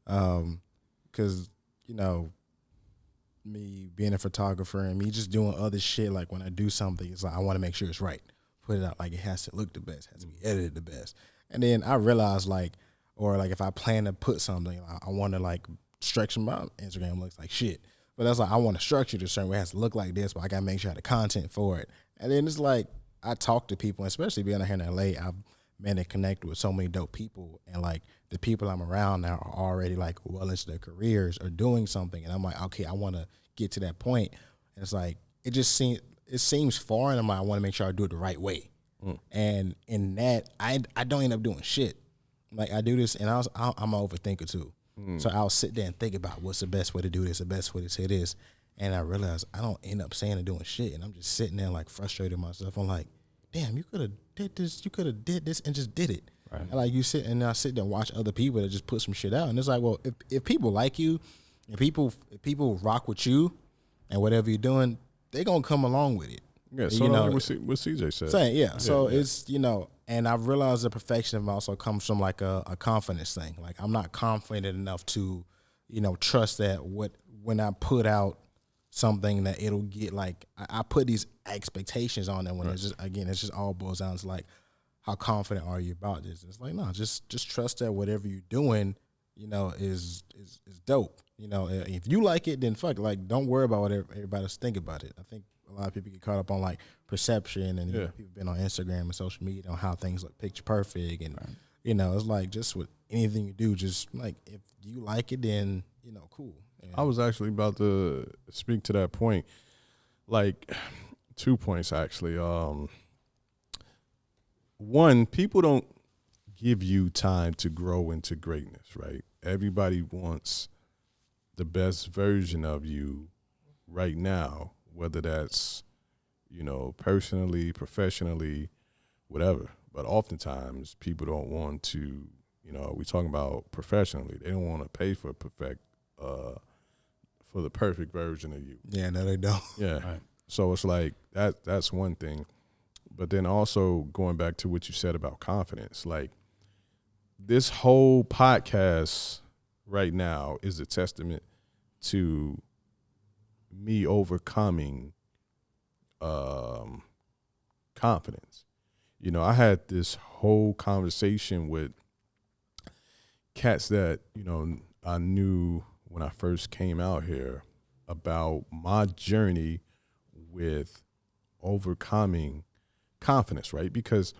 because you know, me being a photographer and me just doing other shit. Like when I do something, it's like I want to make sure it's right. Put it out like it has to look the best, has to be edited the best. And then I realized if I plan to put something, I want to like structure my Instagram looks like shit. But that's like I want to structure it a certain way. It has to look like this, but I gotta make sure I have the content for it. And then it's like I talk to people, especially being out here in LA, I've been to connect with so many dope people, and like the people I'm around now are already like well into their careers or doing something, and I'm like, okay, I want to get to that point. And it's like it just seems it seems foreign. I want to make sure I do it the right way. And in that, I don't end up doing shit. Like I do this, and I'm an overthinker too. So I'll sit there and think about what's the best way to do this, the best way to say this, and I realize I don't end up saying and doing shit, and I'm just sitting there like frustrated myself. I'm like, damn, you could have did this, you could have did this, and just did it. Right. And like you sit and I sit there and watch other people that just put some shit out, and it's like, well, if people like you, if people rock with you, and whatever you're doing, they gonna come along with it. Yeah, so like what CJ said. Saying, yeah. So it's, and I've realized that perfectionism also comes from like a confidence thing. Like I'm not confident enough to, trust that when I put out something that it'll get like, I put these expectations on it when it's just all boils down to like, how confident are you about this? It's like, no, just trust that whatever you're doing, is dope. If you like it, then fuck it. Like, don't worry about what everybody else think about it. I think a lot of people get caught up on like perception, and people been on Instagram and social media on how things look picture perfect, and it's like just with anything you do, just like if you like it, then cool. And I was actually about to speak to that point, like 2 points actually. One, people don't give you time to grow into greatness, right? Everybody wants the best version of you right now, whether that's, personally, professionally, whatever. But oftentimes people don't want to, we talking about professionally. They don't want to pay for the perfect version of you. Yeah, no, they don't. Yeah. Right. So it's like that's one thing. But then also going back to what you said about confidence, like this whole podcast right now is a testament to me overcoming confidence. I had this whole conversation with cats that, I knew when I first came out here about my journey with overcoming confidence, right? Because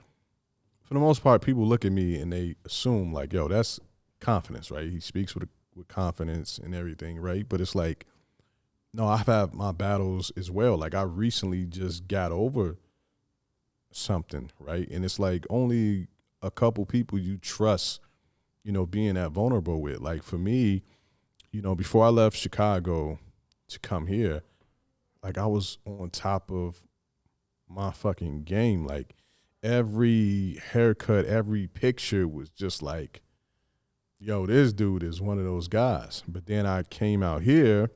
for the most part, people look at me and they assume like, yo, that's confidence, right? He speaks with confidence and everything, right? But it's like, no, I've had my battles as well. Like I recently just got over something, right? And it's like only a couple people you trust, being that vulnerable with. Like for me, before I left Chicago to come here, like I was on top of my fucking game. Like every haircut, every picture was just like, yo, this dude is one of those guys. But then I came out here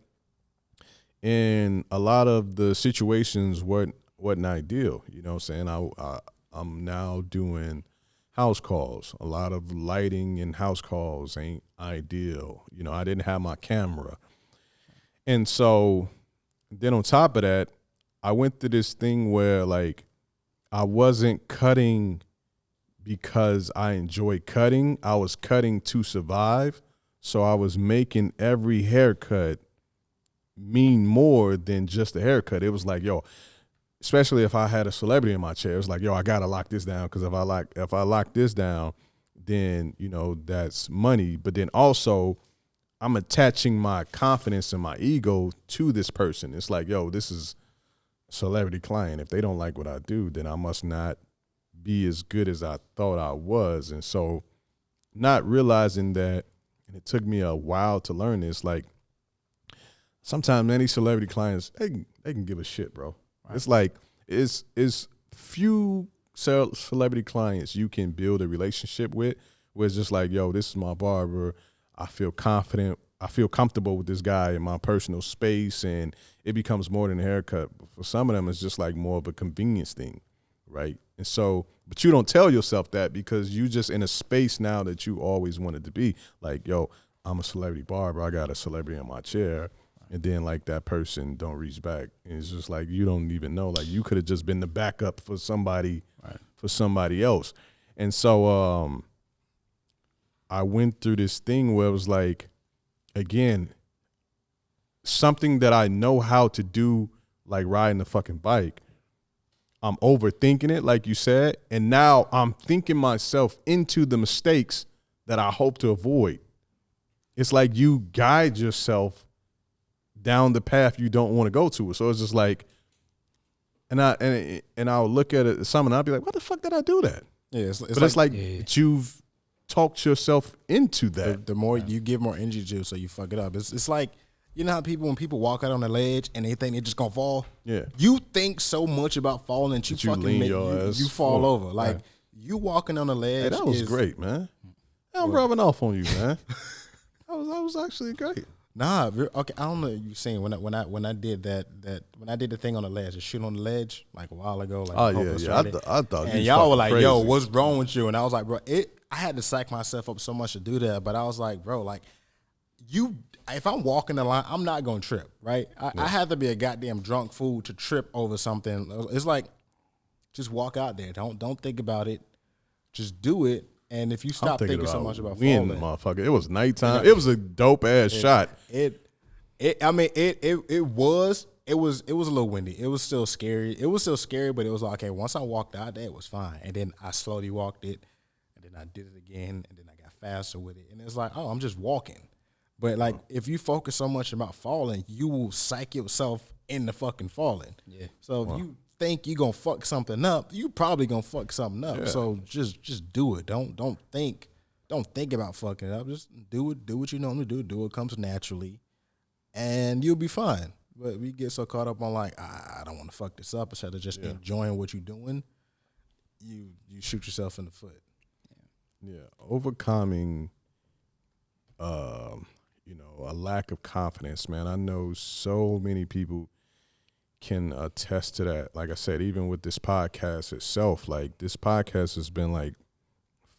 and a lot of the situations wasn't ideal. You know what I'm saying? I'm now doing house calls. A lot of lighting in house calls ain't ideal. I didn't have my camera. And so then on top of that, I went through this thing where like I wasn't cutting because I enjoy cutting. I was cutting to survive. So I was making every haircut mean more than just a haircut. It was like, yo, especially if I had a celebrity in my chair, it was like, yo, I gotta lock this down, because if I lock this down, then that's money. But then also I'm attaching my confidence and my ego to this person. It's like, yo, this is a celebrity client. If they don't like what I do, then I must not be as good as I thought I was. And so not realizing that, and it took me a while to learn this, like sometimes any celebrity clients, they can give a shit, bro. Right. It's like it's few celebrity clients you can build a relationship with where it's just like, yo, this is my barber. I feel confident. I feel comfortable with this guy in my personal space, and it becomes more than a haircut. But for some of them, it's just like more of a convenience thing, right? And so, but you don't tell yourself that because you just in a space now that you always wanted to be. Like, yo, I'm a celebrity barber. I got a celebrity in my chair. And then like that person don't reach back. And it's just like, you don't even know. Like you could have just been the backup for somebody, right, for somebody else. And so I went through this thing where it was like, again, something that I know how to do, like riding the fucking bike, I'm overthinking it, like you said. And now I'm thinking myself into the mistakes that I hope to avoid. It's like you guide yourself down the path you don't want to go to. So it's just like, And I'll look at it some and I'll be like, why the fuck did I do that? Yeah, It's like you've talked yourself into that. The more you give more energy to, so you fuck it up. It's like, you know how when people walk out on the ledge and they think they're just gonna fall. Yeah, you think so much about falling that you fucking you fall over. Like you walking on the ledge. Hey, that was great, man. I'm rubbing off on you, man. That was actually great. Nah, okay. I don't know if you seen when I did when I did the thing on the ledge, the shoot on the ledge, like a while ago. Like, I thought. And y'all were like, crazy. "Yo, what's wrong with you?" And I was like, "Bro, I had to psych myself up so much to do that." But I was like, "Bro, like if I'm walking the line, I'm not gonna trip, right? I have to be a goddamn drunk fool to trip over something. It's like, just walk out there. Don't think about it. Just do it." And if you stop thinking so much about falling, motherfucker, it was nighttime. It was a dope ass shot. It was a little windy. It was still scary. It was still scary, but it was like, okay, once I walked out there, it was fine. And then I slowly walked it, and then I did it again, and then I got faster with it. And it's like, oh, I'm just walking. But like, if you focus so much about falling, you will psych yourself into fucking falling. Yeah. So if you think you're gonna fuck something up, you probably gonna fuck something up. Yeah. So just do it. Don't think about fucking it up. Just do it. Do what you normally do. Do what comes naturally, and you'll be fine. But we get so caught up on like, I don't want to fuck this up, instead of just enjoying what you're doing. You shoot yourself in the foot. Yeah, overcoming, a lack of confidence, man. I know so many people can attest to that. Like I said, even with this podcast itself, like this podcast has been like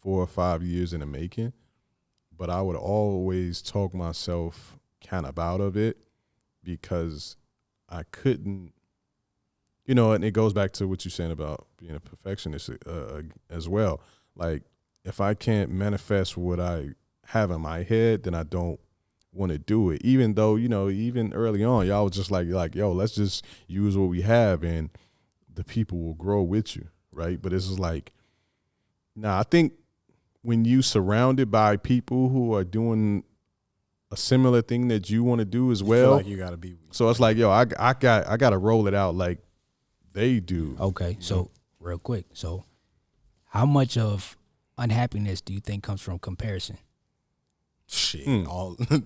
4 or 5 years in the making, but I would always talk myself kind of out of it because I couldn't, and it goes back to what you're saying about being a perfectionist as well. Like if I can't manifest what I have in my head, then I don't want to do it. Even though, even early on, y'all was just like, yo, let's just use what we have and the people will grow with you, right? But this is like, I think when you surrounded by people who are doing a similar thing that you want to do as well, feel like you gotta be. So it's like, yo, I got to roll it out like they do. Okay, so real quick, so how much of unhappiness do you think comes from comparison? Shit,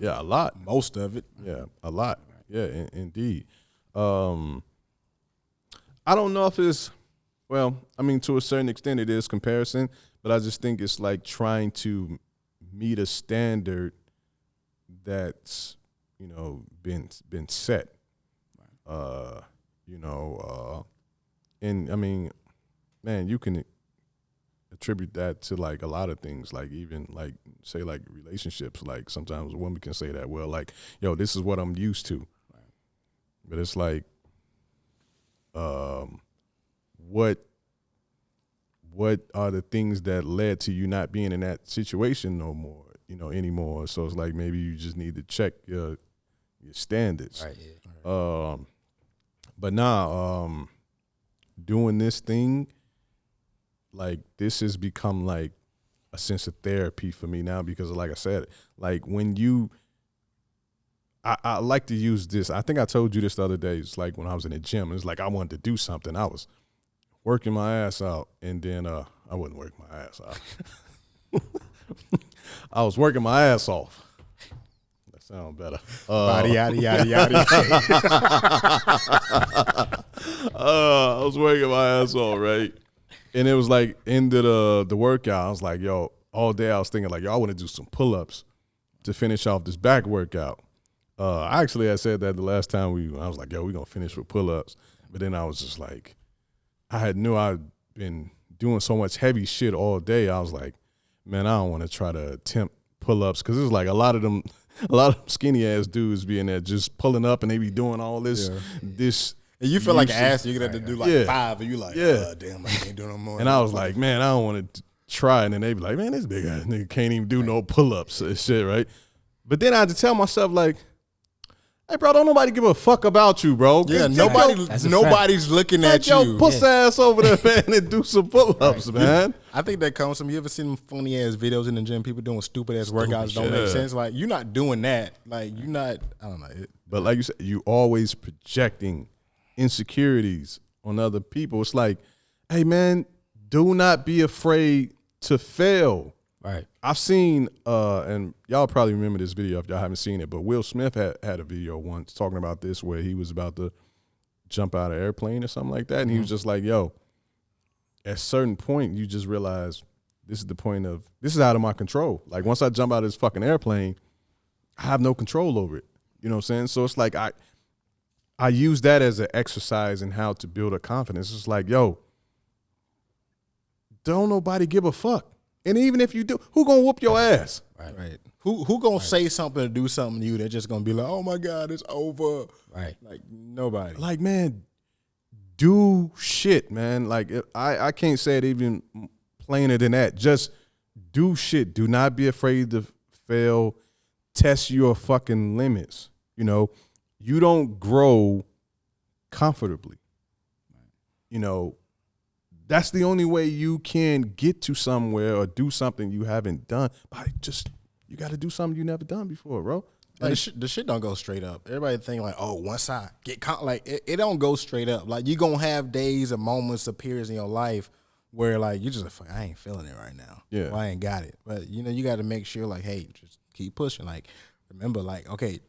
yeah, a lot. Most of it. Yeah, a lot. Yeah, indeed. I don't know if it's, to a certain extent it is comparison, but I just think it's like trying to meet a standard that's, been set. And I mean, man, you can attribute that to like a lot of things, like even like say like relationships. Like sometimes a woman can say that, well, like, yo, this is what I'm used to. Right. But it's like, what are the things that led to you not being in that situation no more, anymore? So it's like maybe you just need to check your standards. Right. Yeah. But now, doing this thing, like this has become like a sense of therapy for me now because like I said, like when I like to use this. I think I told you this the other day. It's like when I was in the gym, it's like I wanted to do something. I was working my ass out and then I wasn't working my ass out. I was working my ass off. That sounds better. Body, yada, yada, yada. I was working my ass off, right? And it was like end of the workout. I was like, yo, all day I was thinking like, yo, I want to do some pull-ups to finish off this back workout. I said that the last time I was like, yo, we're going to finish with pull-ups. But then I was just like, I'd been doing so much heavy shit all day. I was like, man, I don't want to try to attempt pull-ups because it's like a lot of them skinny ass dudes being there just pulling up and they be doing all this. And you feel like an ass, you're going to do like 5, and you like, damn, I can't do no more. And I was like, man, I don't want to try. And then they be like, man, this big ass nigga can't even do no pull-ups and shit, right? But then I had to tell myself, like, hey, bro, don't nobody give a fuck about you, bro. Yeah, nobody's looking at you. Yo, puss ass over there, man, and do some pull-ups, man. I think that comes from, you ever seen them funny ass videos in the gym, people doing stupid ass workouts don't make sense? Like, you're not doing that. Like, you're not, I don't know. But like you said, you always projecting insecurities on other people. It's like, hey man, do not be afraid to fail. Right. I've seen, and y'all probably remember this video if y'all haven't seen it, but Will Smith had a video once talking about this where he was about to jump out of an airplane or something like that. And he was just like, yo, at a certain point, you just realize this is out of my control. Like once I jump out of this fucking airplane, I have no control over it. You know what I'm saying? So it's like I use that as an exercise in how to build a confidence. It's like, yo, don't nobody give a fuck. And even if you do, who gonna whoop your ass? Right. Who gonna say something or do something to you that's just gonna be like, oh my God, it's over. Right. Like nobody. Like, man, do shit, man. Like I can't say it even plainer than that. Just do shit. Do not be afraid to fail. Test your fucking limits. You know, you don't grow comfortably. You know, that's the only way you can get to somewhere or do something you haven't done. But you got to do something you never done before, bro. Like, the shit don't go straight up. Everybody think like, oh, once I get it don't go straight up. Like you gonna have days or moments, or periods in your life where like you just like, I ain't feeling it right now. Yeah, well, I ain't got it. But you know, you got to make sure like, hey, just keep pushing. Like remember, like okay,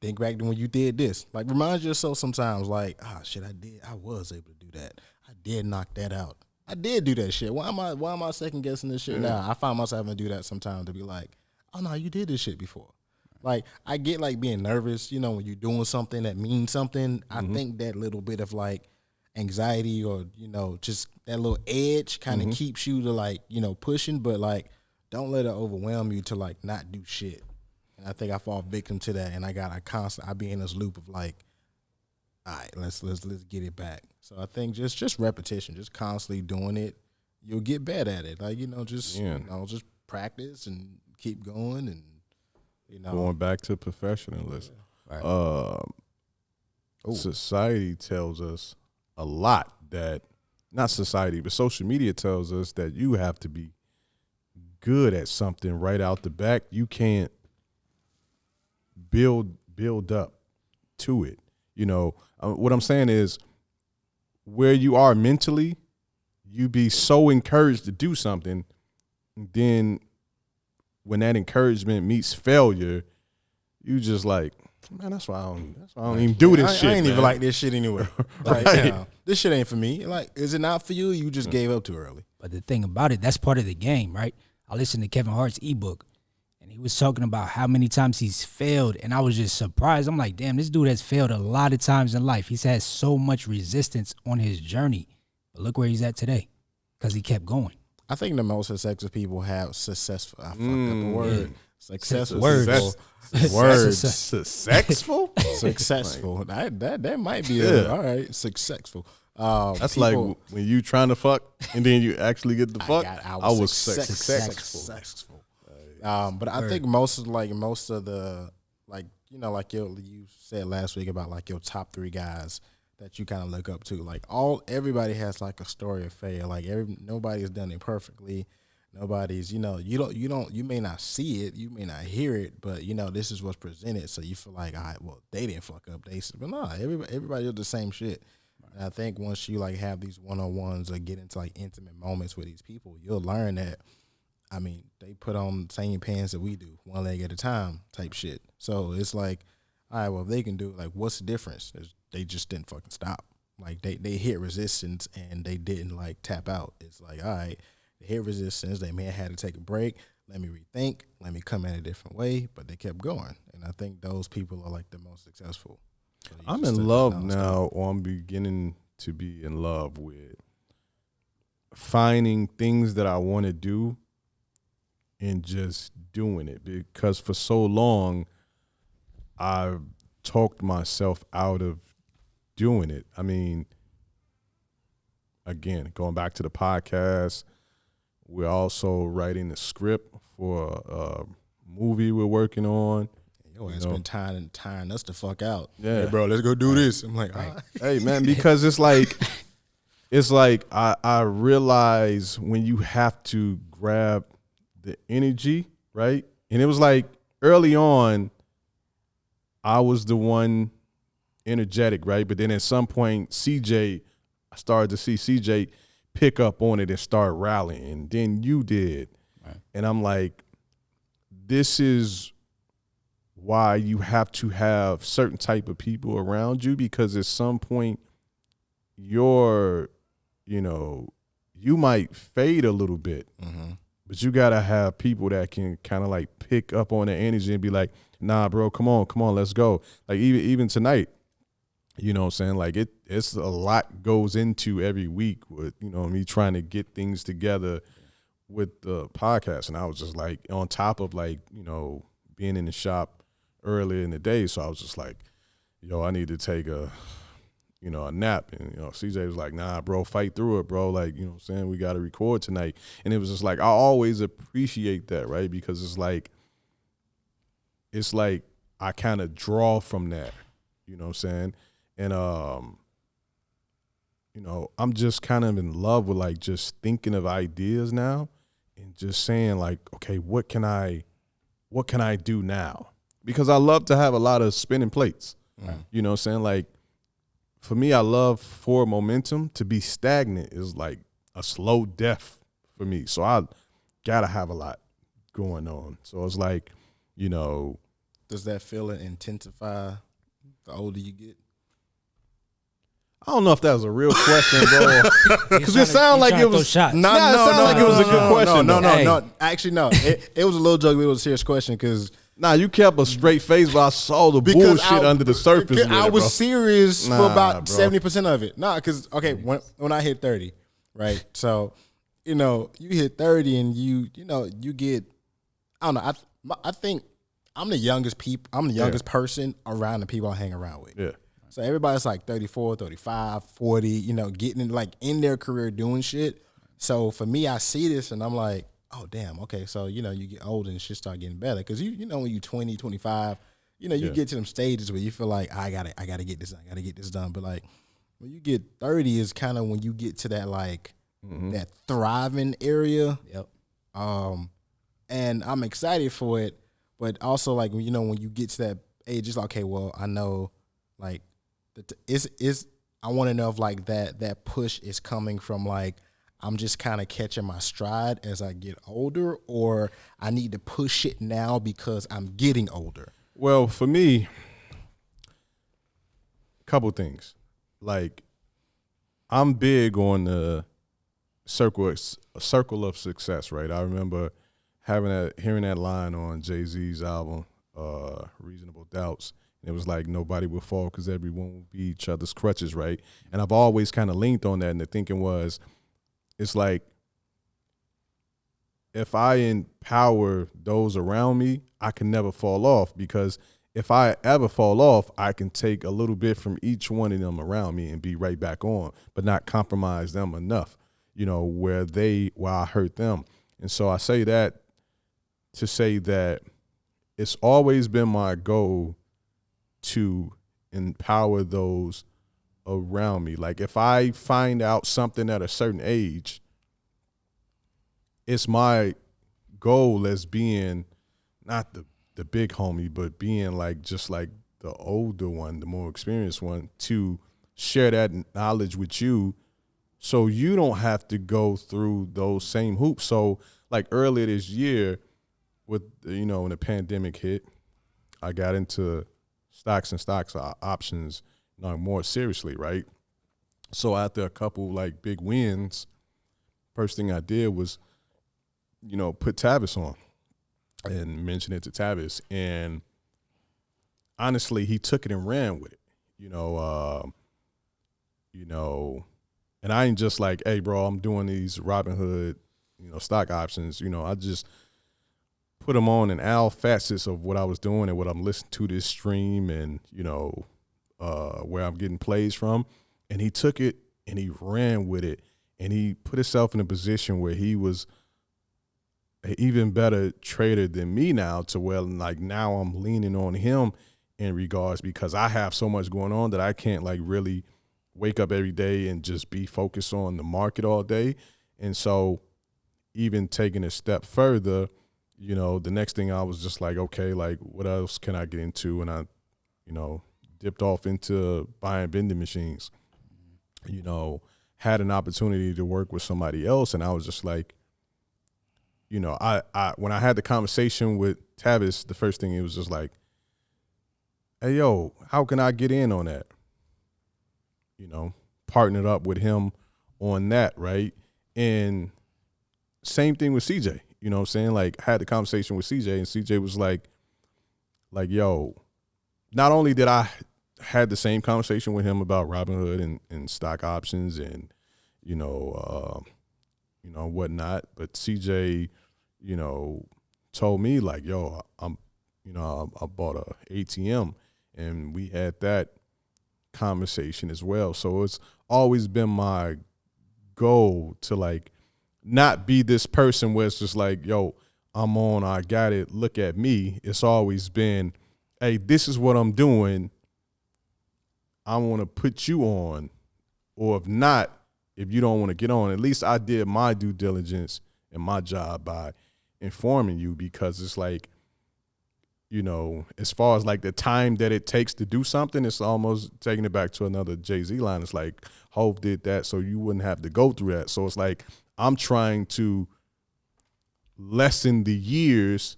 think back to when you did this. Like remind yourself sometimes, like, shit, I was able to do that. I did knock that out. I did do that shit. Why am I second guessing this shit now? I find myself having to do that sometimes to be like, oh no, you did this shit before. Like I get like being nervous, you know, when you're doing something that means something. I think that little bit of like anxiety or, you know, just that little edge kind of keeps you to like, you know, pushing, but like don't let it overwhelm you to like not do shit. And I think I fall victim to that, and I be in this loop of like, all right, let's get it back. So I think just repetition, just constantly doing it, you'll get better at it. Like, you know, just practice and keep going, and you know, going back to professionalism. Right. Society tells us a lot that, not society, but social media tells us that you have to be good at something right out the back. You can't build up to it. You know, what I'm saying is where you are mentally, you be so encouraged to do something, and then when that encouragement meets failure, you just like, man, that's why I don't even do this shit. I ain't man. even like this shit anyway. Like, Right. you know, this shit ain't for me. Like, is it not for you? You just gave up too early. But the thing about it, that's part of the game, right? I listened to Kevin Hart's ebook, and he was talking about how many times he's failed, and I was just surprised. I'm like, damn, this dude has failed a lot of times in life. He's had so much resistance on his journey, but look where he's at today, because he kept going. I think the most successful people have successful. I fucked up the word. Successful. Words. Successful? Successful. That might be all right. Successful. That's people, like when you trying to fuck and then you actually get the fuck. I was successful. But I think most of the like, you know, like you said last week about like your top 3 guys that you kind of look up to. Like everybody has like a story of failure. Like nobody's done it perfectly. Nobody's, you know, you may not see it, you may not hear it, but you know, this is what's presented. So you feel like, all right, well, they didn't fuck up. But no, everybody does the same shit. And I think once you like have these one-on-ones or get into like intimate moments with these people, you'll learn that, I mean, they put on the same pants that we do, one leg at a time type shit. So it's like, all right, well, if they can do it, like, what's the difference? They just didn't fucking stop. Like, they hit resistance and they didn't, like, tap out. It's like, all right, they hit resistance. They may have had to take a break. Let me rethink. Let me come in a different way. But they kept going. And I think those people are, like, the most successful. So I'm in love now, or I'm beginning to be in love with finding things that I want to do and just doing it, because for so long I've talked myself out of doing it. I mean, again, going back to the podcast, we're also writing the script for a movie we're working on. Yo, it's been tiring us the fuck out. Yeah, hey, bro, let's go do this. I'm like, all right. Hey, man, because it's like I realize when you have to grab the energy, right? And it was like early on, I was the one energetic, right? But then at some point, CJ I started to see CJ pick up on it and start rallying. And then you did. Right. And I'm like, this is why you have to have certain type of people around you, because at some point you might fade a little bit, but you got to have people that can kind of like pick up on the energy and be like, nah, bro, come on, let's go. Like even tonight, you know what I'm saying? Like it's a lot goes into every week with, you know, me trying to get things together with the podcast. And I was just like on top of like, you know, being in the shop earlier in the day. So I was just like, yo, I need to take a nap. And, you know, CJ was like, nah, bro, fight through it, bro. Like, you know what I'm saying? We got to record tonight. And it was just like, I always appreciate that, right? Because it's like I kind of draw from that, you know what I'm saying? And, you know, I'm just kind of in love with like just thinking of ideas now and just saying like, okay, what can I do now? Because I love to have a lot of spinning plates. You know what I'm saying? Like, for me, I love for momentum to be stagnant is like a slow death for me. So I got to have a lot going on. So it's like, you know. Does that feeling intensify the older you get? I don't know if that was a real question, bro. Because it sounded like it was. No, like it was a good question. No. Actually, no. It was a little joke. It was a serious question because. Nah, you kept a straight face, but I saw the bullshit under the surface. I was bro. serious for about 70% of it. Nah, because okay, when I hit 30, right? So, you know, you hit 30 and you get. I don't know. I think I'm the youngest person around the people I hang around with. Yeah. So everybody's like 34, 35, 40, you know, getting like in their career doing shit. So for me, I see this and I'm like, oh, damn, okay. So, you know, you get older and shit start getting better. Because, you know, when you're 20, 25, you know, you get to them stages where you feel like, I got to get this done. I got to get this done. But, like, when you get 30 is kind of when you get to that, like, that thriving area. Yep. And I'm excited for it. But also, like, you know, when you get to that age, it's like, okay, well, I know, like, I want to know if like that push is coming from like I'm just kind of catching my stride as I get older, or I need to push it now because I'm getting older. Well, for me, a couple things. Like, I'm big on the circle of success, right? I remember hearing that line on Jay-Z's album, Reasonable Doubts. It was like nobody will fall because everyone will be each other's crutches, right? And I've always kind of leaned on that, and the thinking was, it's like if I empower those around me, I can never fall off, because if I ever fall off, I can take a little bit from each one of them around me and be right back on, but not compromise them enough, you know, where I hurt them. And so I say that to say that it's always been my goal to empower those around me. Like, if I find out something at a certain age, it's my goal as being not the big homie, but being like just like the older one, the more experienced one, to share that knowledge with you so you don't have to go through those same hoops. So like earlier this year with, you know, when the pandemic hit, I got into stocks options, you know, more seriously, right? So after a couple like big wins, first thing I did was, you know, put Tavis on and mention it to Tavis. And honestly, he took it and ran with it, you know, and I ain't just like, hey, bro, I'm doing these Robinhood, you know, stock options. You know, I just put them on in all facets of what I was doing and what I'm listening to this stream and, you know, where I'm getting plays from. And he took it and he ran with it, and he put himself in a position where he was an even better trader than me now, to where like now I'm leaning on him in regards, because I have so much going on that I can't like really wake up every day and just be focused on the market all day. And so even taking a step further, you know, the next thing I was just like, okay, like what else can I get into? And I, you know, dipped off into buying vending machines, you know, had an opportunity to work with somebody else, and I was just like, you know, I when I had the conversation with Tavis, the first thing it was just like, hey, yo, how can I get in on that? You know, partnered up with him on that, right? And same thing with CJ, you know what I'm saying? Like, I had the conversation with CJ, and CJ was like, yo, not only did I had the same conversation with him about Robinhood and stock options and, whatnot, but CJ, told me like, yo, I bought a ATM, and we had that conversation as well. So it's always been my goal to like not be this person where it's just like, yo, I'm on, I got it, look at me. It's always been, hey, this is what I'm doing. I want to put you on, or if not, if you don't want to get on, at least I did my due diligence and my job by informing you, because it's like, as far as like the time that it takes to do something, it's almost taking it back to another Jay-Z line. It's like, Hov did that so you wouldn't have to go through that. So it's like, I'm trying to lessen the years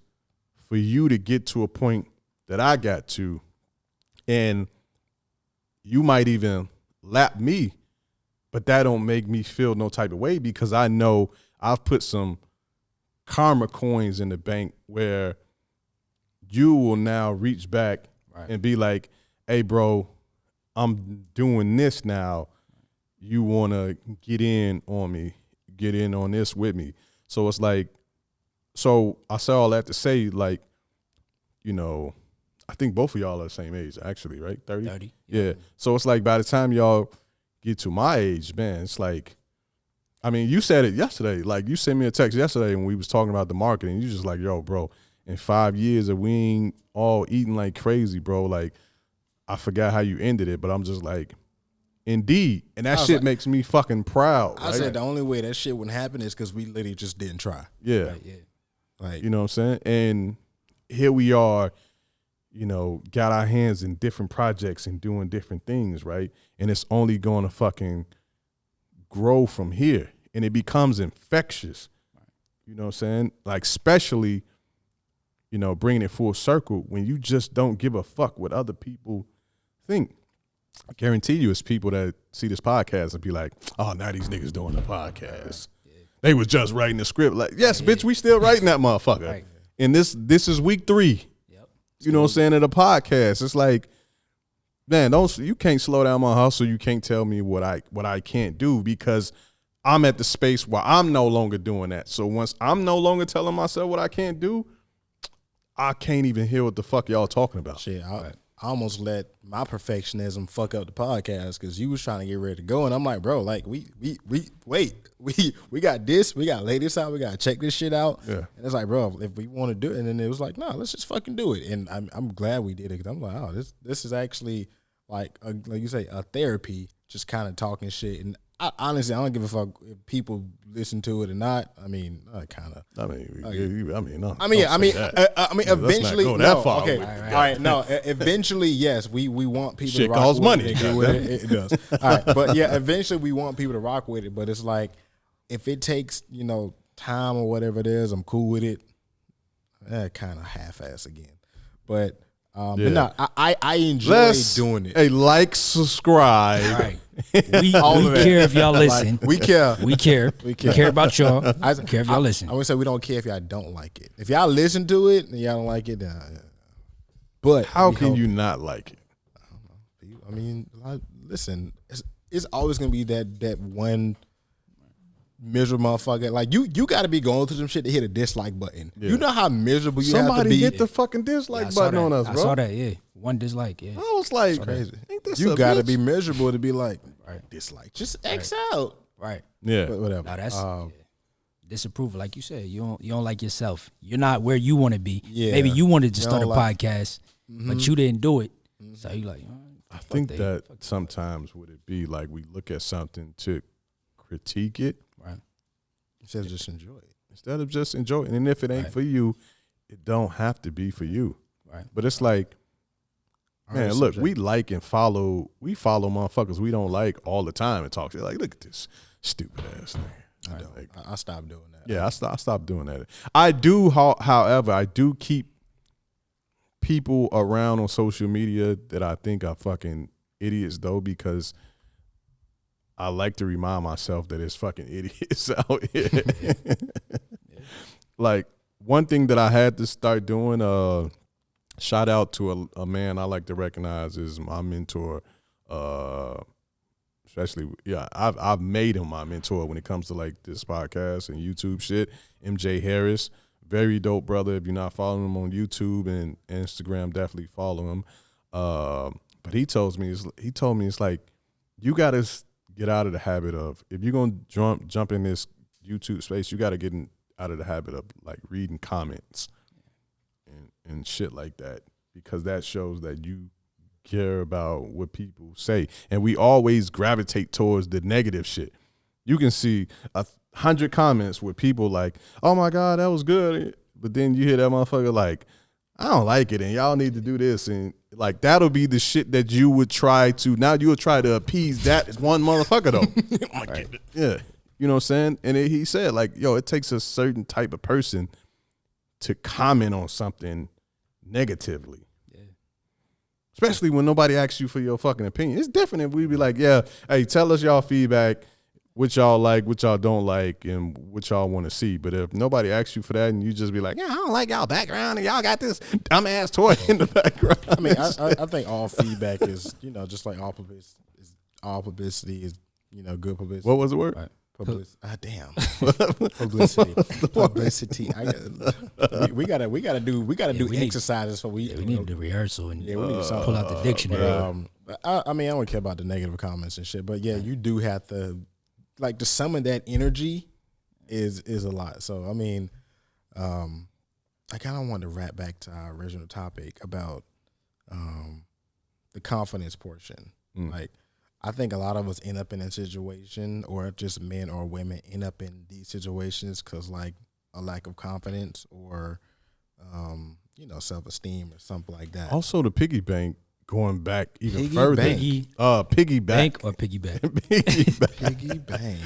for you to get to a point that I got to. And you might even lap me, but that don't make me feel no type of way, because I know I've put some karma coins in the bank where you will now reach back and be like, hey, bro, I'm doing this now. You want to get in on me, get in on this with me. So it's like, so I say all that to say, like, I think both of y'all are the same age, actually, right? 30? 30. Yeah. So it's like by the time y'all get to my age, man, it's like, I mean, you said it yesterday. Like, you sent me a text yesterday when we was talking about the marketing. You just like, yo, bro, in 5 years if we ain't all eating like crazy, bro, like, I forgot how you ended it, but I'm just like, indeed. And that shit makes me fucking proud. I said the only way that shit wouldn't happen is because we literally just didn't try. Yeah. Right, yeah. Like, you know what I'm saying? And here we are, got our hands in different projects and doing different things, right? And it's only going to fucking grow from here. And it becomes infectious. You know what I'm saying? Like, especially, bringing it full circle when you just don't give a fuck what other people think. I guarantee you it's people that see this podcast and be like, oh, now these niggas doing a podcast. They was just writing the script. Like, yes, bitch, we still writing that motherfucker. Right. And this is week 3. Yep. You know what I'm saying, of the podcast. It's like, man, you can't slow down my hustle. You can't tell me what I can't do, because I'm at the space where I'm no longer doing that. So once I'm no longer telling myself what I can't do, I can't even hear what the fuck y'all talking about. shit, I almost let my perfectionism fuck up the podcast because you was trying to get ready to go, and I'm like, bro, like we got this, we got to lay this out, we got to check this shit out. Yeah. And it's like, bro, if we want to do it, and then it was like, no, let's just fucking do it. And I'm glad we did it, because I'm like, oh, this is actually like you say, a therapy, just kind of talking shit. And honestly, I don't give a fuck if people listen to it or not. I mean, kind of. Eventually, go that far. Okay, all right, no. Eventually, yes, we want people Shit to rock costs with money. it. And do with it. It does. All right, but yeah, eventually we want people to rock with it. But it's like, if it takes time or whatever it is, I'm cool with it. Kind of half-ass again, but. But no, I enjoy doing it. Hey, like, subscribe. Right. We care if y'all listen. Like, we care. We care. We care about y'all. I care if y'all listen. I would say we don't care if y'all don't like it. If y'all listen to it and y'all don't like it, but how can you not like it? I don't know. I mean, listen, it's always gonna be that one miserable motherfucker. Like, you got to be going through some shit to hit a dislike button. Yeah. You know how miserable you have to be. Somebody hit the fucking dislike button on us, bro. I saw that, yeah. One dislike, yeah. I was like, crazy. You got to be miserable to be like, dislike. Just X out. Right. Yeah. But whatever. Now that's disapproval. Like you said, you don't like yourself. You're not where you want to be. Yeah. Maybe you wanted to start a podcast, but you didn't do it. So you like, I think that sometimes would it be like we look at something to critique it. Right. Instead of just enjoy it. And if it ain't for you, it don't have to be for you. Right. But it's like, Man, look, we like and follow. We follow motherfuckers we don't like all the time and talk to. Like, look at this stupid ass thing. I stopped doing that. Yeah, I stopped doing that. I do, however, I do keep people around on social media that I think are fucking idiots, though, because I like to remind myself that it's fucking idiots out here. Like, one thing that I had to start doing, shout out to a man I like to recognize is my mentor. Especially, I've made him my mentor when it comes to like this podcast and YouTube shit. MJ Harris, very dope brother. If you're not following him on YouTube and Instagram, definitely follow him. But he told me it's like you gotta get out of the habit of, if you're gonna jump in this YouTube space, you gotta get out of the habit of like reading comments and shit like that, because that shows that you care about what people say, and we always gravitate towards the negative shit. You can see 100 comments with people like, "Oh my God, that was good," but then you hear that motherfucker like, "I don't like it, and y'all need to do this," and like that'll be the shit that you would try to appease that one motherfucker though. Right. Yeah, you know what I'm saying? And he said like, "Yo, it takes a certain type of person to comment on something negatively." Especially when nobody asks you for your fucking opinion. It's different if we be like, yeah, hey, tell us y'all feedback, what y'all like, what y'all don't like, and what y'all want to see. But if nobody asks you for that and you just be like, yeah, I don't like y'all background and y'all got this dumbass toy in the background. I mean, I think all feedback is, just like all publicity is, good publicity. What was the word? Right. Damn. Publicity. We gotta do exercises for we need the rehearsal and we need to pull out the dictionary. I mean, I don't care about the negative comments and shit, but yeah, you do have to, like, to summon that energy is a lot. So I mean, I kind of want to wrap back to our original topic about the confidence portion. Like, I think a lot of us end up in a situation, or just men or women end up in these situations because, like, a lack of confidence or, self-esteem or something like that. Also, the piggy bank, going back even further. Piggy bank or piggyback? Piggy bank.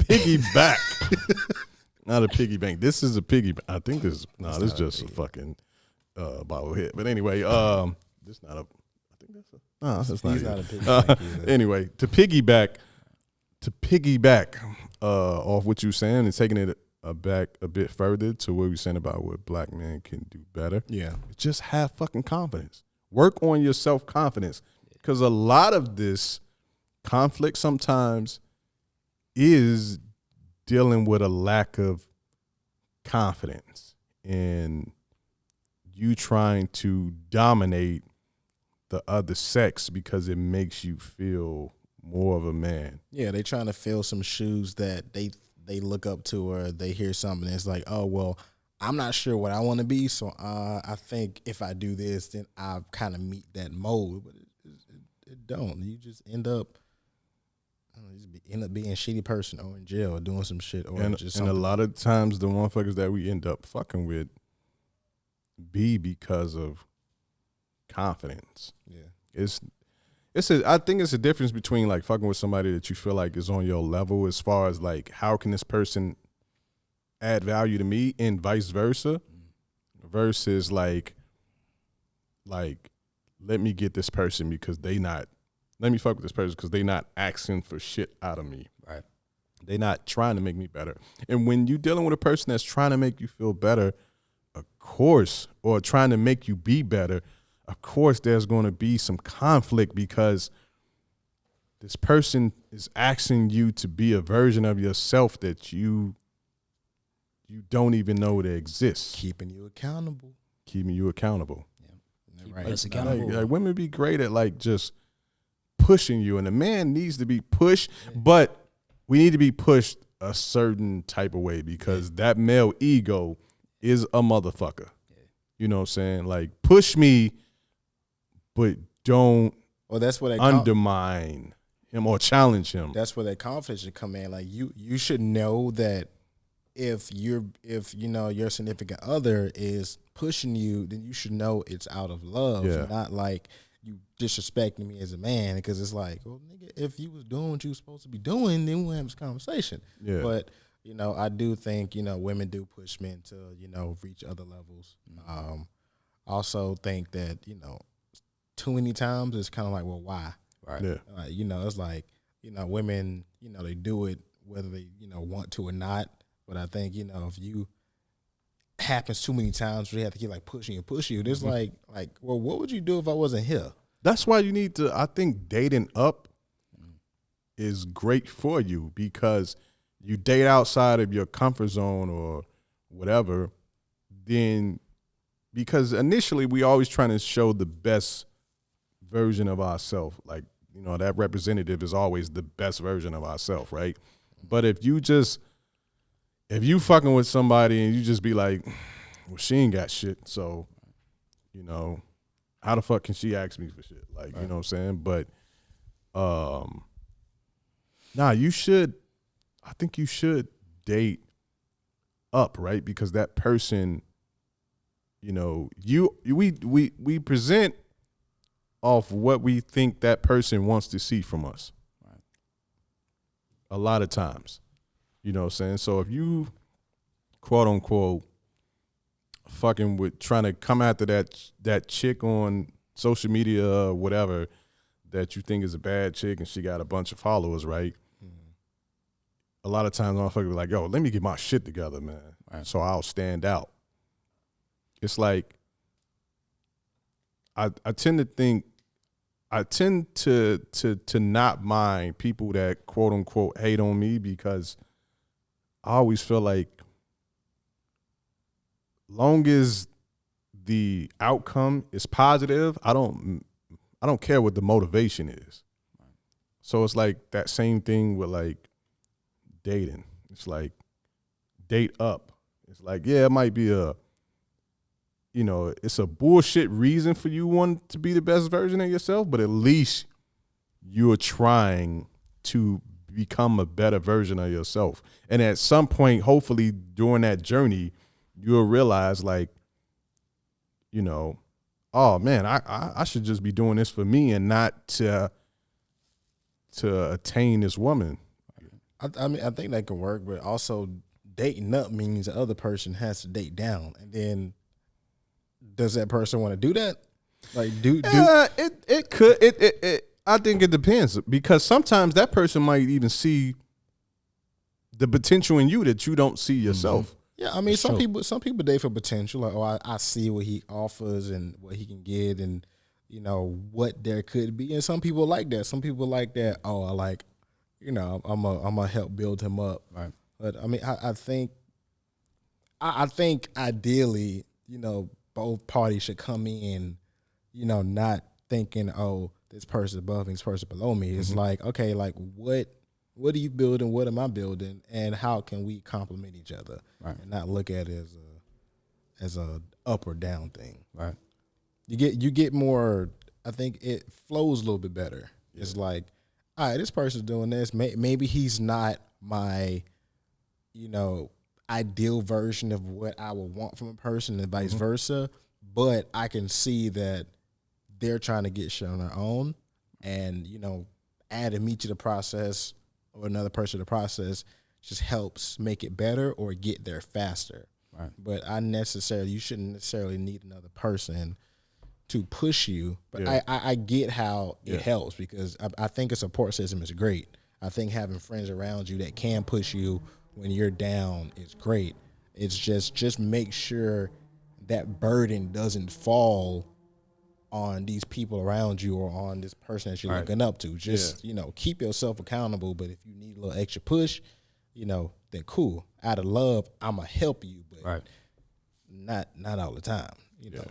Piggy back. Not a piggy bank. This is a piggy bank. I think this is just a fucking bobblehead. But anyway, this not a. No, that's not a piggyback. Anyway, to piggyback off what you're saying and taking it back a bit further to what you're saying about what black men can do better. Yeah. Just have fucking confidence. Work on your self-confidence, because a lot of this conflict sometimes is dealing with a lack of confidence and you trying to dominate the other sex because it makes you feel more of a man. Yeah, they trying to fill some shoes that they look up to, or they hear something and it's like, oh, well, I'm not sure what I want to be, so I think if I do this, then I kind of meet that mold. But it don't. You just end up being a shitty person or in jail or doing some shit. Or just something. And a lot of times the motherfuckers that we end up fucking with be because of confidence. Yeah. I think it's a difference between like fucking with somebody that you feel like is on your level, as far as like, how can this person add value to me, and vice versa, versus like let me get this person because let me fuck with this person because they not asking for shit out of me. Right. They not trying to make me better. And when you dealing with a person that's trying to make you feel better, of course, or trying to make you be better, of course there's going to be some conflict, because this person is asking you to be a version of yourself that you don't even know that exists. Keeping you accountable. Yeah. Right. Us accountable. Like women be great at like just pushing you, and a man needs to be pushed, but we need to be pushed a certain type of way, because that male ego is a motherfucker. Yeah. You know what I'm saying? Like, push me, but don't that's where undermine him or challenge him. That's where that confidence should come in. Like, you should know that if your significant other is pushing you, then you should know it's out of love, not like disrespecting me as a man, because it's like, well, nigga, if you was doing what you was supposed to be doing, then we'll have this conversation. Yeah. But I do think women do push men to reach other levels. Also think that too many times it's kind of like, well, why? Right. Yeah. It's like women they do it whether they want to or not. But I think if you happens too many times, they have to keep like pushing you. It's like, well, what would you do if I wasn't here? That's why you need to. I think dating up is great for you, because you date outside of your comfort zone or whatever. Then, because initially we always trying to show the best version of ourselves. Like, that representative is always the best version of ourselves, right? But if you fucking with somebody and you just be like, well, she ain't got shit, so, how the fuck can she ask me for shit? Like, you know what I'm saying? But, I think you should date up, right? Because that person, we present off what we think that person wants to see from us. Right. A lot of times. You know what I'm saying? So if you, quote unquote, fucking with trying to come after that chick on social media or whatever that you think is a bad chick and she got a bunch of followers, right? Mm-hmm. A lot of times motherfuckers be like, yo, let me get my shit together, man. Right. So I'll stand out. It's like, I tend to not mind people that, quote unquote, hate on me, because I always feel like long as the outcome is positive, I don't care what the motivation is. So it's like that same thing with like dating. It's like date up. It's like, yeah, it might be it's a bullshit reason for you wanting to be the best version of yourself, but at least you're trying to become a better version of yourself. And at some point, hopefully during that journey, you'll realize like, oh man, I should just be doing this for me and not to attain this woman. I mean, I think that can work, but also dating up means the other person has to date down. And then does that person want to do that? Like, it could. I think it depends, because sometimes that person might even see the potential in you that you don't see yourself. Mm-hmm. Yeah, I mean, some people date for potential. Like, oh, I see what he offers and what he can get, and what there could be. And some people like that. Some people like that. Oh, I like, I'm gonna help build him up. Right. But I mean, I think ideally, both parties should come in, not thinking, oh, this person above me, this person below me. It's like, okay, like what are you building? What am I building? And how can we complement each other? Right. And not look at it as a up or down thing. Right. You get more. I think it flows a little bit better. Yeah. It's like, all right, this person's doing this. Maybe he's not my, ideal version of what I would want from a person, and vice versa. But I can see that they're trying to get shit on their own, and adding me to the process or another person to the process just helps make it better or get there faster. Right. But you shouldn't necessarily need another person to push you. But yeah. I get how it helps, because I think a support system is great. I think having friends around you that can push you when you're down is great. It's just make sure that burden doesn't fall on these people around you or on this person that you're looking up to. Just, keep yourself accountable. But if you need a little extra push, then cool. Out of love, I'm going to help you, but not all the time, Yeah.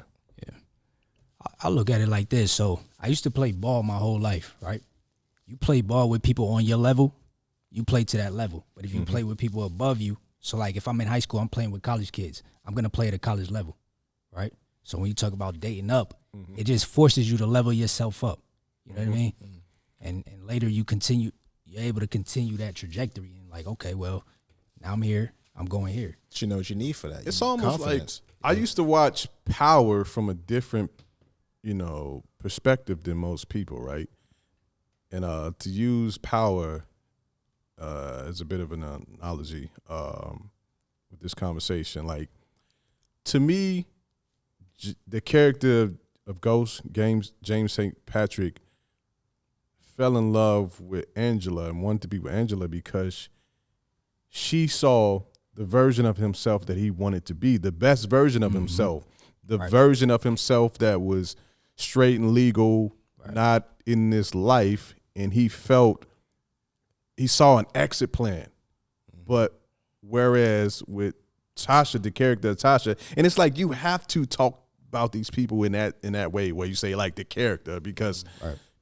I look at it like this. So I used to play ball my whole life, right? You play ball with people on your level, you play to that level. But if you play with people above you, so like if I'm in high school, I'm playing with college kids, I'm going to play at a college level, right? So when you talk about dating up, it just forces you to level yourself up. You know what I mean? And later you're able to continue that trajectory and like, okay, well, now I'm here, I'm going here. But you know what you need for that. It's almost confidence. Like I used to watch Power from a different perspective than most people, right? And to use power as a bit of an analogy with this conversation, like, to me, the character of Ghost, James St. Patrick, fell in love with Angela and wanted to be with Angela because she saw the version of himself that he wanted to be, the best version of himself, the version of himself that was straight and legal, not in this life, and he saw an exit plan. But whereas with Tasha, the character of Tasha, and it's like you have to talk about these people in that way where you say like the character, because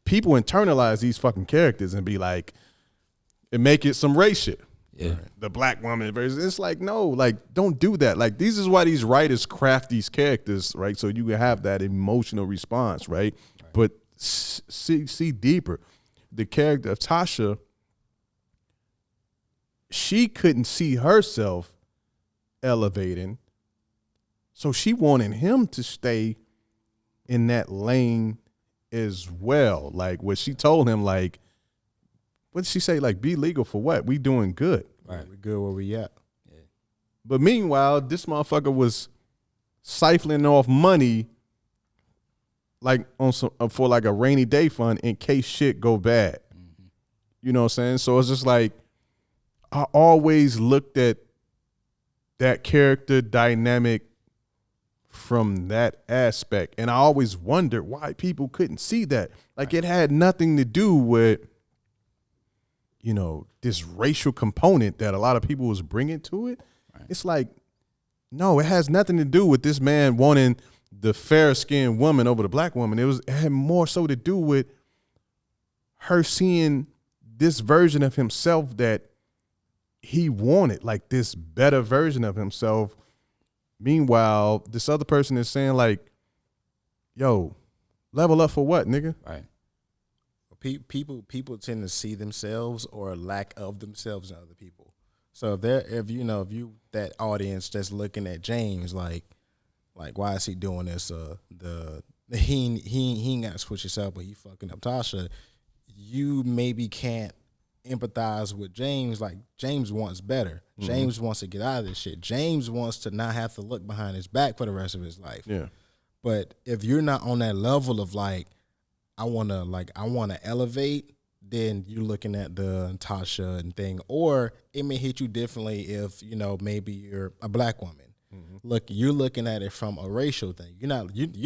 people internalize these fucking characters and be like, and make it some race shit. Yeah. The black woman version. It's like, no, like, don't do that. Like, this is why these writers craft these characters, right? So you can have that emotional response, right? But see deeper. The character of Tasha, she couldn't see herself elevating. So she wanted him to stay in that lane as well. Like, what she told him, like, what did she say? Like, be legal for what? We doing good. Right. We good where we at. Yeah. But meanwhile, this motherfucker was siphoning off money like on some for like a rainy day fund in case shit go bad. Mm-hmm. You know what I'm saying? So it's just like, I always looked at that character dynamic from that aspect. And I always wondered why people couldn't see that. Like, it had nothing to do with, this racial component that a lot of people was bringing to it. Right. It's like, no, it has nothing to do with this man wanting the fair-skinned woman over the black woman. It had more so to do with her seeing this version of himself that he wanted, like this better version of himself. Meanwhile, this other person is saying like, yo, level up for what, nigga? Right. People tend to see themselves or a lack of themselves in other people. So if you that audience that's looking at James like why is he doing this? He ain't got to switch himself, but he fucking up Tasha. You maybe can't empathize with James. Like, James wants better. Mm-hmm. James wants to get out of this shit. James wants to not have to look behind his back for the rest of his life. Yeah. But if you're not on that level of like, I wanna elevate, then you're looking at the Tasha and thing. Or it may hit you differently if, maybe you're a black woman. Mm-hmm. Look, you're looking at it from a racial thing. You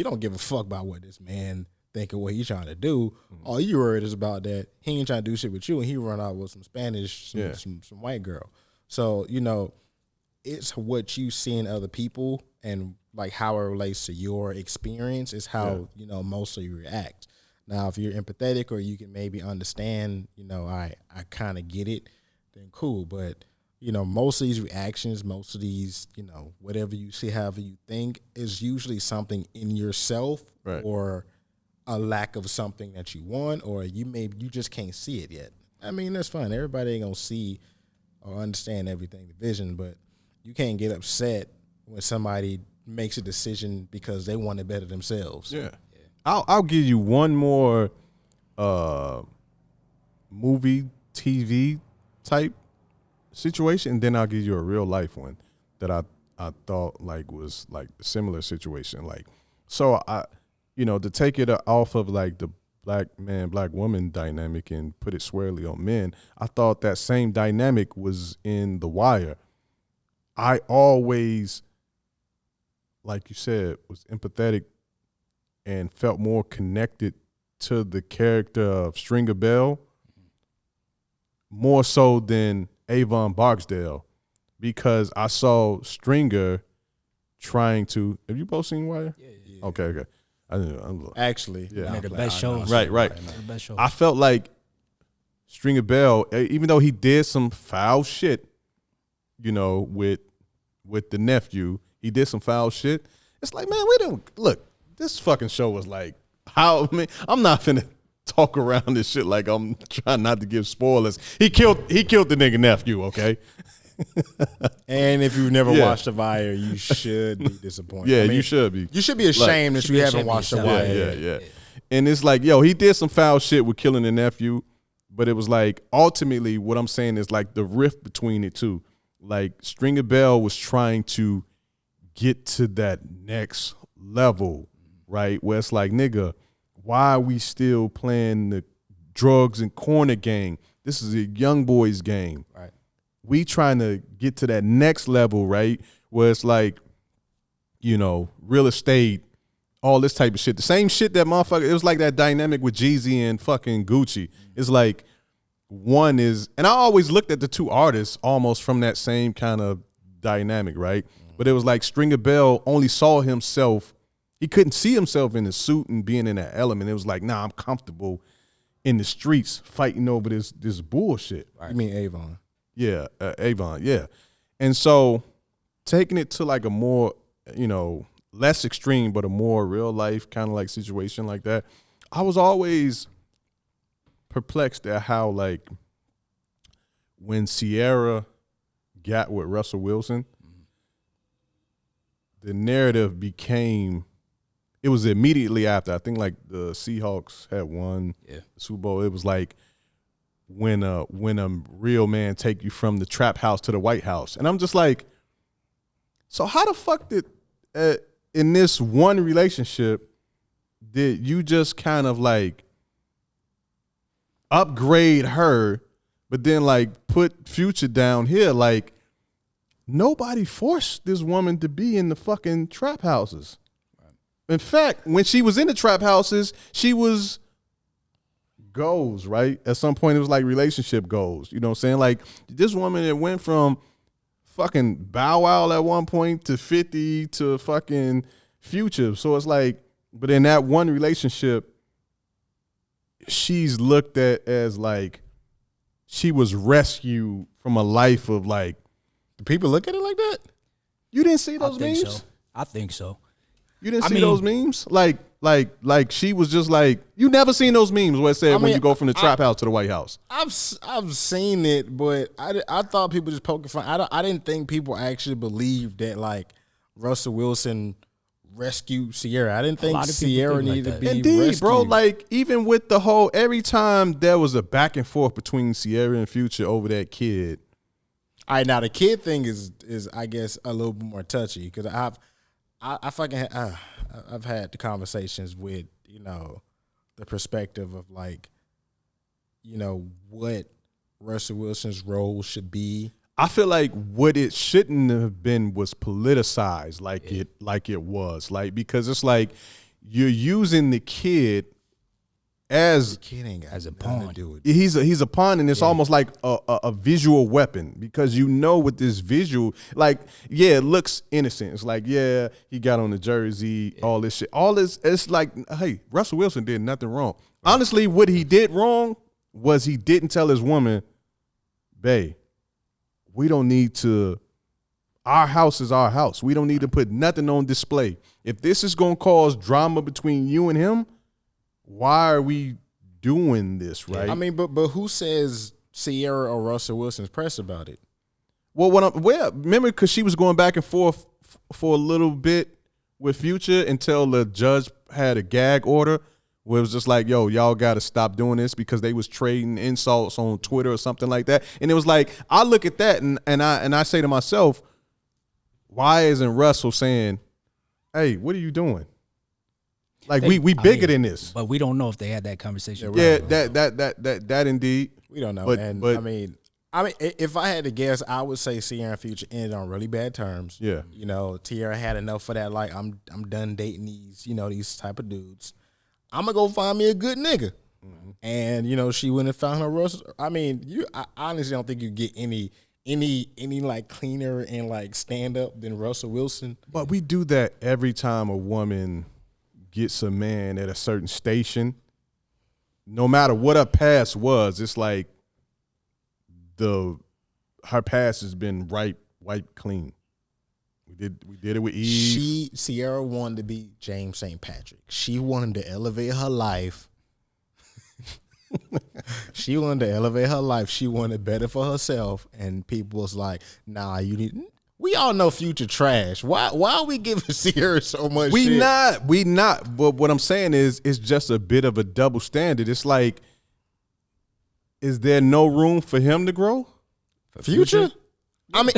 don't give a fuck about what this man think of what he's trying to do. Mm-hmm. All you worried is about that he ain't trying to do shit with you, and he run out with some Spanish, some white girl. So it's what you see in other people and like how it relates to your experience is how most of you react. Now, if you're empathetic or you can maybe understand, I kind of get it, then cool. But most of these reactions, most of these, whatever you see, however you think, is usually something in yourself, right, or a lack of something that you want, or you just can't see it yet. I mean, that's fine. Everybody ain't gonna see or understand everything, the vision, but you can't get upset when somebody makes a decision because they want it better themselves. Yeah. I'll give you one more movie, TV type situation, and then I'll give you a real life one that I thought like was like a similar situation. Like, so to take it off of like the black man, black woman dynamic and put it squarely on men, I thought that same dynamic was in The Wire. I always, like you said, was empathetic and felt more connected to the character of Stringer Bell more so than Avon Barksdale, because I saw Stringer trying to. Have you both seen Wire? Yeah. Okay. Actually, the best shows. Right. The best shows. I felt like Stringer Bell, even though he did some foul shit, with the nephew, he did some foul shit. It's like, man, look. This fucking show was like, I'm not finna talk around this shit like I'm trying not to give spoilers. He killed the nigga nephew, okay? And if you've never Yeah. watched The Wire, you should be disappointed. Yeah, I mean, you should be. You should be ashamed that you haven't watched The Wire. Yeah. And it's like, yo, he did some foul shit with killing the nephew, but it was like, ultimately, what I'm saying is like the rift between it two. Like, Stringer Bell was trying to get to that next level, right? Where it's like, nigga, why are we still playing the drugs and corner game? This is a young boys game. Right. We trying to get to that next level, right? Where it's like, you know, real estate, all this type of shit. The same shit that motherfucker, it was like that dynamic with Jeezy and fucking Gucci. It's like one is, and I always looked at the two artists almost from that same kind of dynamic, right? But it was like Stringer Bell only saw himself, he couldn't see himself in the suit and being in that element. It was like, nah, I'm comfortable in the streets fighting over this bullshit. Right. You mean Avon? Yeah, Avon, yeah. And so taking it to like a more, you know, less extreme, but a more real life kind of like situation like that, I was always perplexed at how like when Sierra got with Russell Wilson, the narrative became, it was immediately after, I think like the Seahawks had won the Super Bowl. It was like when a real man take you from the trap house to the White House. And I'm just like, so how the fuck did, in this one relationship, did you just kind of like upgrade her, but then like put Future down here? Like, nobody forced this woman to be in the fucking trap houses. In fact, when she was in the trap houses, she was goals, right? At some point, it was like relationship goals. You know what I'm saying? Like, this woman that went from fucking Bow Wow at one point to 50 to fucking Future. So it's like, but in that one relationship, she's looked at as like she was rescued from a life of like. Do people look at it like that? You didn't see those memes? I think so. You didn't see those memes? Like she was just like, you never seen those memes where it said when you go from the trap house to the White House. I've seen it, but I thought people just poking fun. I didn't think people actually believed that like Russell Wilson rescued Sierra. I didn't think Sierra needed to be Indeed, rescued. bro. Like even with the whole, every time there was a back and forth between Sierra and Future over that kid. All right, now the kid thing is I guess a little bit more touchy because I've had the conversations with, you know, the perspective of like, you know, what Russell Wilson's role should be. I feel like what it shouldn't have been was politicized like it was. Like, because it's like you're using the kid as a pawn. He's a pawn, and it's almost like a visual weapon, because you know with this visual, like, yeah, it looks innocent. It's like, yeah, he got on the jersey, all this shit. All this, it's like, hey, Russell Wilson did nothing wrong. Right. Honestly, what he did wrong was he didn't tell his woman, babe, we don't need to, our house is our house. We don't need to put nothing on display. If this is going to cause drama between you and him, why are we doing this, right? I mean, but who says Sierra or Russell Wilson's pressed about it? Well, remember, because she was going back and forth for a little bit with Future until the judge had a gag order where it was just like, yo, y'all got to stop doing this, because they was trading insults on Twitter or something like that. And it was like, I look at that and I say to myself, why isn't Russell saying, hey, what are you doing? Like, we bigger than this. But we don't know if they had that conversation. Yeah, that indeed. We don't know. But I mean, if I had to guess, I would say Sierra and Future ended on really bad terms. Yeah. You know, Tierra had enough for that. Like, I'm done dating these, you know, these type of dudes. I'm gonna go find me a good nigga. Mm-hmm. And, you know, she wouldn't have found her Russell. I mean, I honestly don't think you get any like cleaner and like stand up than Russell Wilson. But we do that every time a woman gets a man at a certain station. No matter what her past was, it's like her past has been wiped clean. We did it with Eve. Sierra wanted to be James St. Patrick. She wanted to elevate her life She wanted to elevate her life. She wanted better for herself. And people was like, nah, you need. We all know Future trash. Why are we giving Sierra so much We shit? not. But what I'm saying is, it's just a bit of a double standard. It's like, is there no room for him to grow? Future? I mean,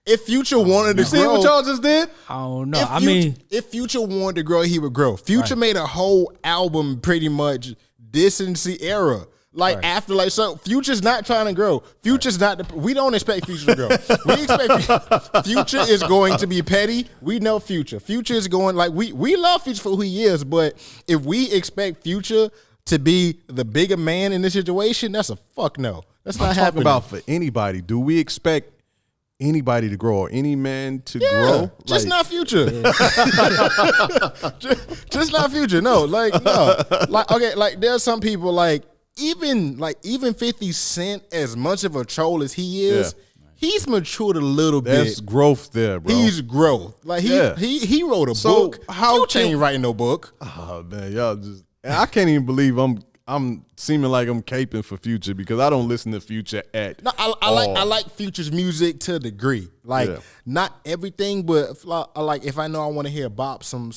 if Future wanted to You see grow. what y'all just did? I don't know. If Future wanted to grow, he would grow. Future made a whole album pretty much dissing Sierra. Like after, like, so Future's not trying to grow. Future's not. We don't expect Future to grow. We expect Future is going to be petty. We know Future. Future is going, like, we love Future for who he is. But if we expect Future to be the bigger man in this situation, that's a fuck no. That's not talking happening. about for anybody. Do we expect anybody to grow or any man to grow? Just not Future. just not Future. No, like, no. Like, okay, like, there's some people, like even 50 Cent, as much of a troll as he is, he's matured a little There's bit. growth there, bro. He's growth. Like, he wrote a book. Future ain't writing no book. Oh man, y'all just, I can't even believe I'm seeming like I'm caping for Future because I don't listen to Future at No, I like Future's music to a degree. Like, not everything, but if I know I want to hear bop, some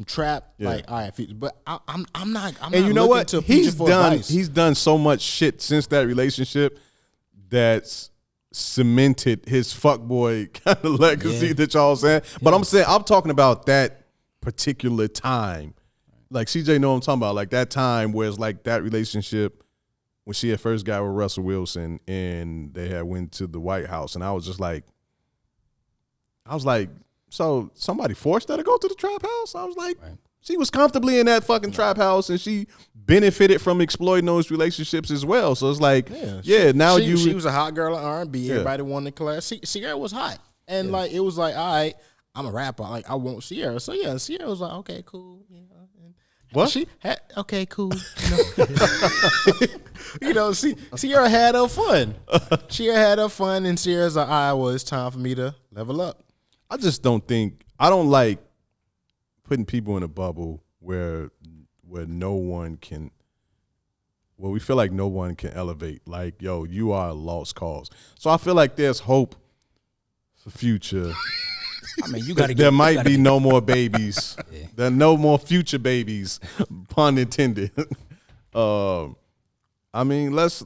trap, like, all right, Future. But I'm not. And you know what? To Future for advice. He's done so much shit since that relationship that's cemented his fuckboy kind of legacy that y'all saying. But I'm talking about that particular time. Like, CJ know what I'm talking about. Like, that time where it's like that relationship when she had first got with Russell Wilson and they had went to the White House. And I was like, so somebody forced her to go to the trap house? I was like, she was comfortably in that fucking trap house and she benefited from exploiting those relationships as well. So it's like, she was a hot girl in R&B. Everybody wanted class. Sierra was hot. And like, it was like, all right, I'm a rapper. Like, I want Sierra. So yeah, Sierra was like, okay, cool. Yeah. What? She had, okay, cool. Sierra had her fun. Sierra had her fun, and Sierra's like, all right, well, it's time for me to level up. I don't like putting people in a bubble where no one can, we feel like no one can elevate. Like, yo, you are a lost cause. So I feel like there's hope for Future. I mean, there might be no more babies. There are no more Future babies, pun intended. I mean, let's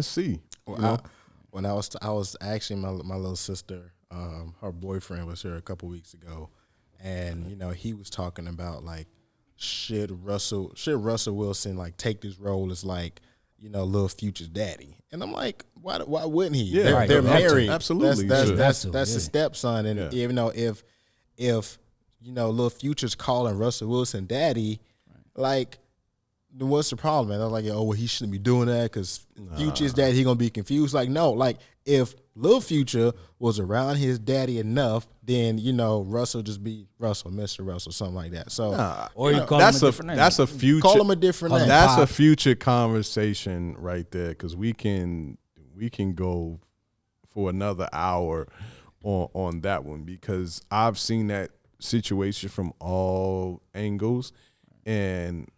see. When I was actually my little sister, her boyfriend was here a couple weeks ago, and he was talking about, like, should Russell Wilson, like, take this role as, like, Lil Future's daddy? And I'm like, why wouldn't he? Yeah, they're married. Absolutely. That's his stepson. And even though if Lil Future's calling Russell Wilson daddy, like, what's the problem? And I was like, oh, well, he shouldn't be doing that because Future's daddy, he gonna be confused. Like, no, like, if Lil Future was around his daddy enough, then Russell just be Russell, Mr. Russell, something like that. So, or you call him a different name. That's a future. Call him a different name. That's a future conversation right there because we can go for another hour on that one because I've seen that situation from all angles, and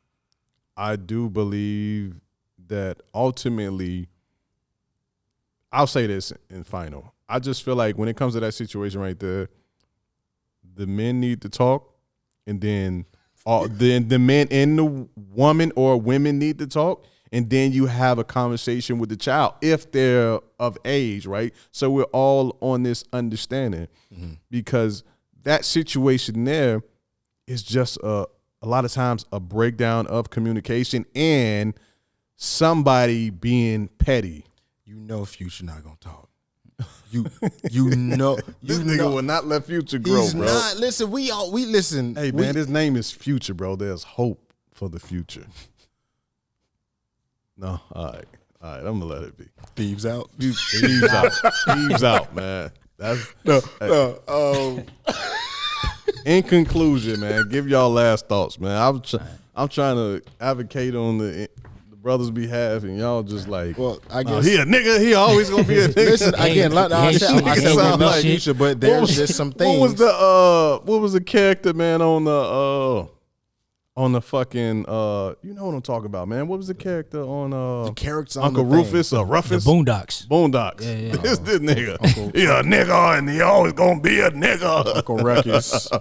I do believe that ultimately, I'll say this in final. I just feel like when it comes to that situation right there, the men need to talk, and then the men and the woman or women need to talk, and then you have a conversation with the child if they're of age, right? So we're all on this understanding because that situation there is just a lot of times a breakdown of communication and somebody being petty. Future not gonna talk. This nigga will not let Future grow, he's bro. Not. Listen, we listen. Hey man, his name is Future, bro. There's hope for the future. No, all right, I'm gonna let it be. Thieves out. Thieves out. Thieves out, man. That's in conclusion, man. Give y'all last thoughts, man. I'm trying to advocate on the brother's behalf, and y'all just like, well, I guess he a nigga. He always gonna be a nigga. Listen, again, I said we love Future, but there's just some things. What was the character, man, on on the fucking you know what I'm talking about, man. What was the character on The characters on Uncle the thing. Rufus or The Rufus? Boondocks. Boondocks. Yeah. It's this nigga. He a nigga and he always gonna be a nigga. Uncle Ruckus. He's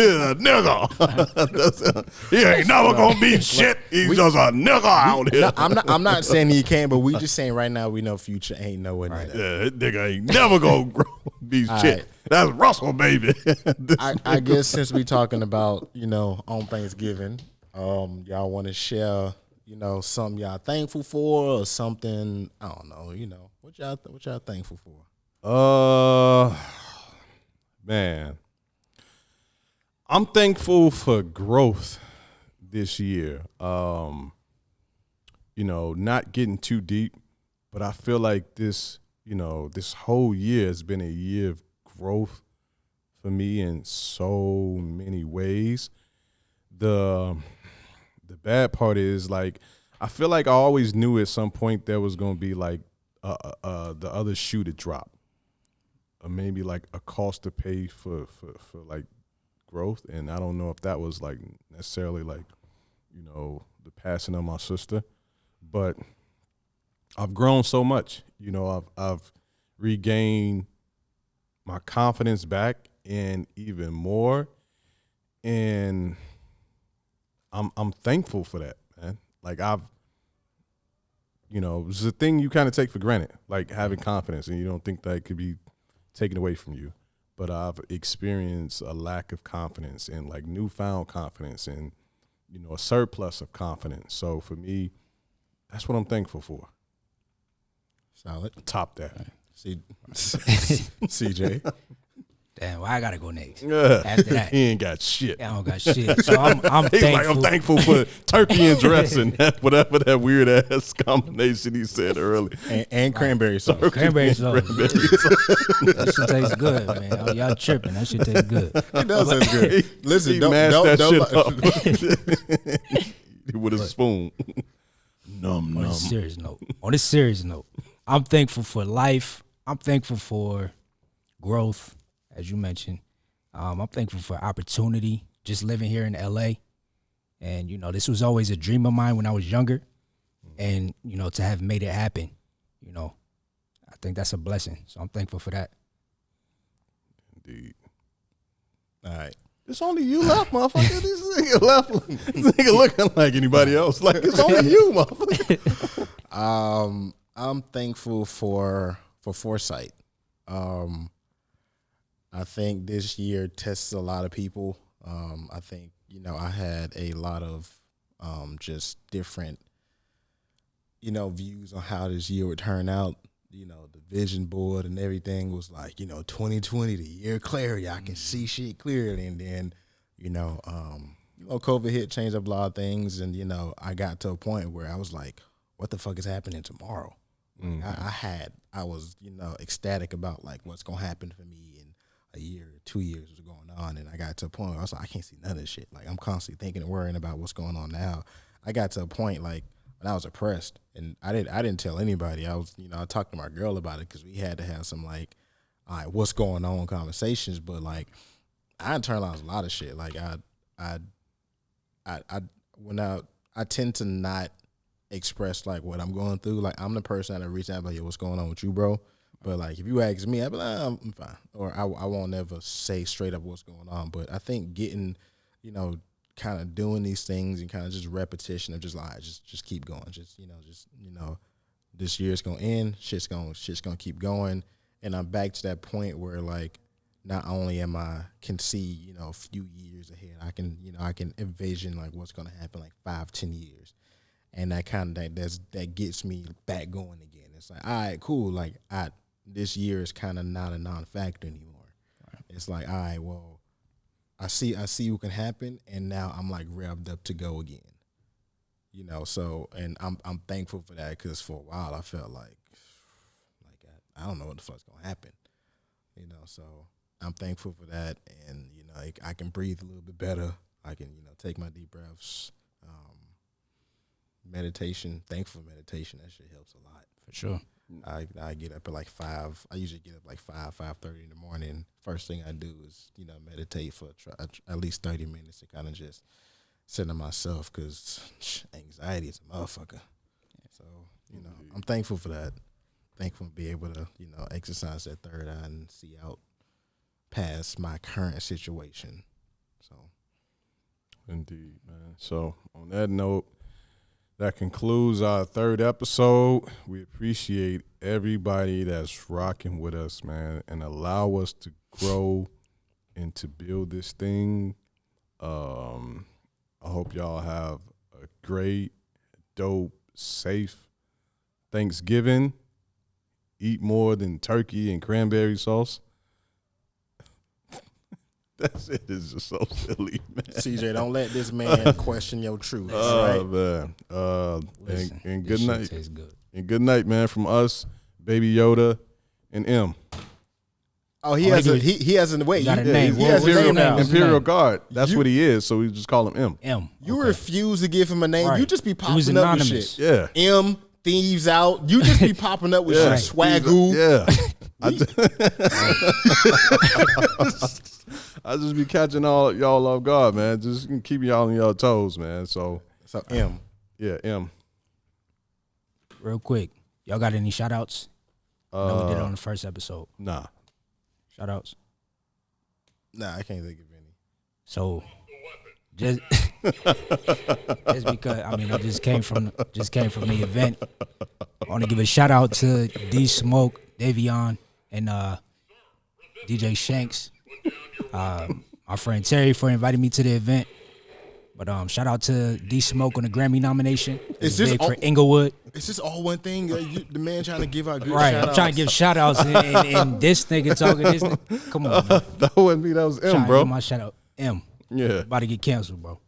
a nigga. He ain't never gonna be shit. He's just a nigga out here. No, I'm not saying he can't, but we just saying right now we know Future ain't nowhere near that. Yeah, that nigga ain't never gonna be All shit. right. That's Russell, baby. I guess since we talking about, on Thanksgiving, y'all want to share, something y'all thankful for or something, I don't know, what y'all thankful for? Man, I'm thankful for growth this year. Not getting too deep, but I feel like this whole year has been a year of growth for me in so many ways. The bad part is, like, I feel like I always knew at some point there was going to be like the other shoe to drop, or maybe like a cost to pay for like growth. And I don't know if that was like necessarily like, the passing of my sister, but I've grown so much. I've regained my confidence back and even more, and I'm thankful for that, man. Like it's a thing you kind of take for granted, like having confidence, and you don't think that it could be taken away from you. But I've experienced a lack of confidence and like newfound confidence and, a surplus of confidence. So for me, that's what I'm thankful for. Solid. Top that. CJ. Damn, well, I gotta go next. Yeah. After that, He ain't got shit. I don't got shit. So I'm He's thankful. like, I'm thankful for turkey and dressing, whatever that weird ass combination he said earlier. And cranberry sauce. Cranberry sauce. That shit tastes good, man. Oh, y'all tripping. That shit tastes good. It does taste good. Listen, He don't mashed don't that shit up with a spoon. Num On num. a serious note, I'm thankful for life. I'm thankful for growth, as you mentioned. I'm thankful for opportunity, just living here in LA. And, this was always a dream of mine when I was younger. And, to have made it happen, I think that's a blessing. So I'm thankful for that. Indeed. All right. It's only you left, motherfucker. This nigga left. This nigga looking like anybody else. Like, it's only you, motherfucker. I'm thankful for foresight. I think this year tests a lot of people. I think, I had a lot of just different, views on how this year would turn out. The vision board and everything was like, 2020, the year of clarity. I can see shit clearly. And then, COVID hit, changed up a lot of things. And, I got to a point where I was like, what the fuck is happening tomorrow? Mm-hmm. I was, ecstatic about like what's going to happen for me in a year, 2 years was going on. And I got to a point where I was like, I can't see none of this shit. Like, I'm constantly thinking and worrying about what's going on now. I got to a point like when I was oppressed, and I didn't tell anybody. I was, I talked to my girl about it because we had to have some like, all right, what's going on conversations. But like, I internalized a lot of shit. Like I tend to not express like what I'm going through. Like, I'm the person that reach out like, yo, what's going on with you, bro? But like, if you ask me, I'd be like, I'm fine, or I won't ever say straight up what's going on. But I think getting, kind of doing these things and kind of just repetition of just like, just keep going, this year's gonna end, shit's gonna keep going, and I'm back to that point where like, not only can see, a few years ahead, I can envision like what's gonna happen like 5-10 years. And that kind of that gets me back going again. It's like, all right, cool. Like this year is kind of not a non-factor anymore. Right. It's like, all right, well, I see what can happen, and now I'm like revved up to go again. So, and I'm thankful for that, because for a while I felt like I don't know what the fuck's gonna happen. So I'm thankful for that, and I can breathe a little bit better. I can take my deep breaths. Meditation, thankful for meditation. That shit helps a lot. For sure. I get up at like 5. I usually get up like 5:30 in the morning. First thing I do is meditate for at least 30 minutes to kind of just center myself because anxiety is a motherfucker. So I'm thankful for that. Thankful to be able to exercise that third eye and see out past my current situation. So, indeed, man. So on that note, that concludes our third episode. We appreciate everybody that's rocking with us, man, and allow us to grow and to build this thing. I hope y'all have a great, dope, safe Thanksgiving. Eat more than turkey and cranberry sauce. That's it. It's just so silly, man. CJ, don't let this man question your truth. Oh, man. And good night. And good night, man, from us, Baby Yoda, and M. Oh, he has a wait. He got a name. He has a name now. Imperial Guard. That's what he is, so we just call him M. M. You refuse to give him a name. Right. You just be popping up anonymous. with shit. Yeah. M, Thieves Out. You just be popping up with shit. Swagoo. Yeah. I just be catching all y'all off guard, man. Just keep y'all on y'all toes, man. So M. Yeah, M. Real quick, y'all got any shout outs? I know we did it on the first episode. Nah. Shout outs? Nah, I can't think of any. So just because I just came from the event. I want to give a shout out to D Smoke, Davion, and DJ Shanks. My friend Terry for inviting me to the event. But shout out to D Smoke on the Grammy nomination. It's big for Inglewood. Is this all one thing? The man trying to give out good right, shout-outs. I'm trying to give shout outs and this nigga talking this nigga. Come on, man. That wasn't me, that was M, bro. My shout out. M. Yeah. About to get canceled, bro.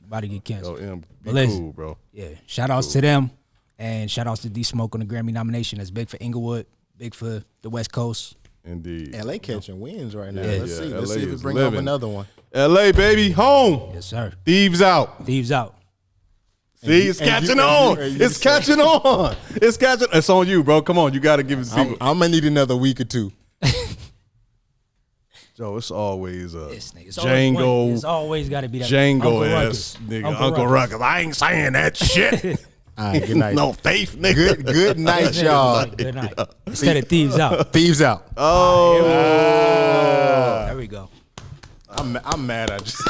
About to get canceled. Oh, M, be listen, cool, bro. Yeah. Shout outs to them. And shout outs to D Smoke on the Grammy nomination. That's big for Inglewood, big for the West Coast. Indeed. LA catching wins right now. Yeah. Let's see. LA Let's see if it is brings up living. another one. LA, baby, home. Yes, sir. Thieves out. Thieves out. See, it's catching on. It's catching on. It's catching. It's on you, bro. Come on, you got to give it. I'm gonna need another week or two. Joe, it's always This nigga. Django. It's always got to be that Django Uncle ass Ruckus. nigga. Uncle Ruckus. I ain't saying that shit. All right, good night. No faith, nigga. Good night, y'all. Good night. Instead of Thieves out. Thieves out. Oh. There we go. I'm mad. I just.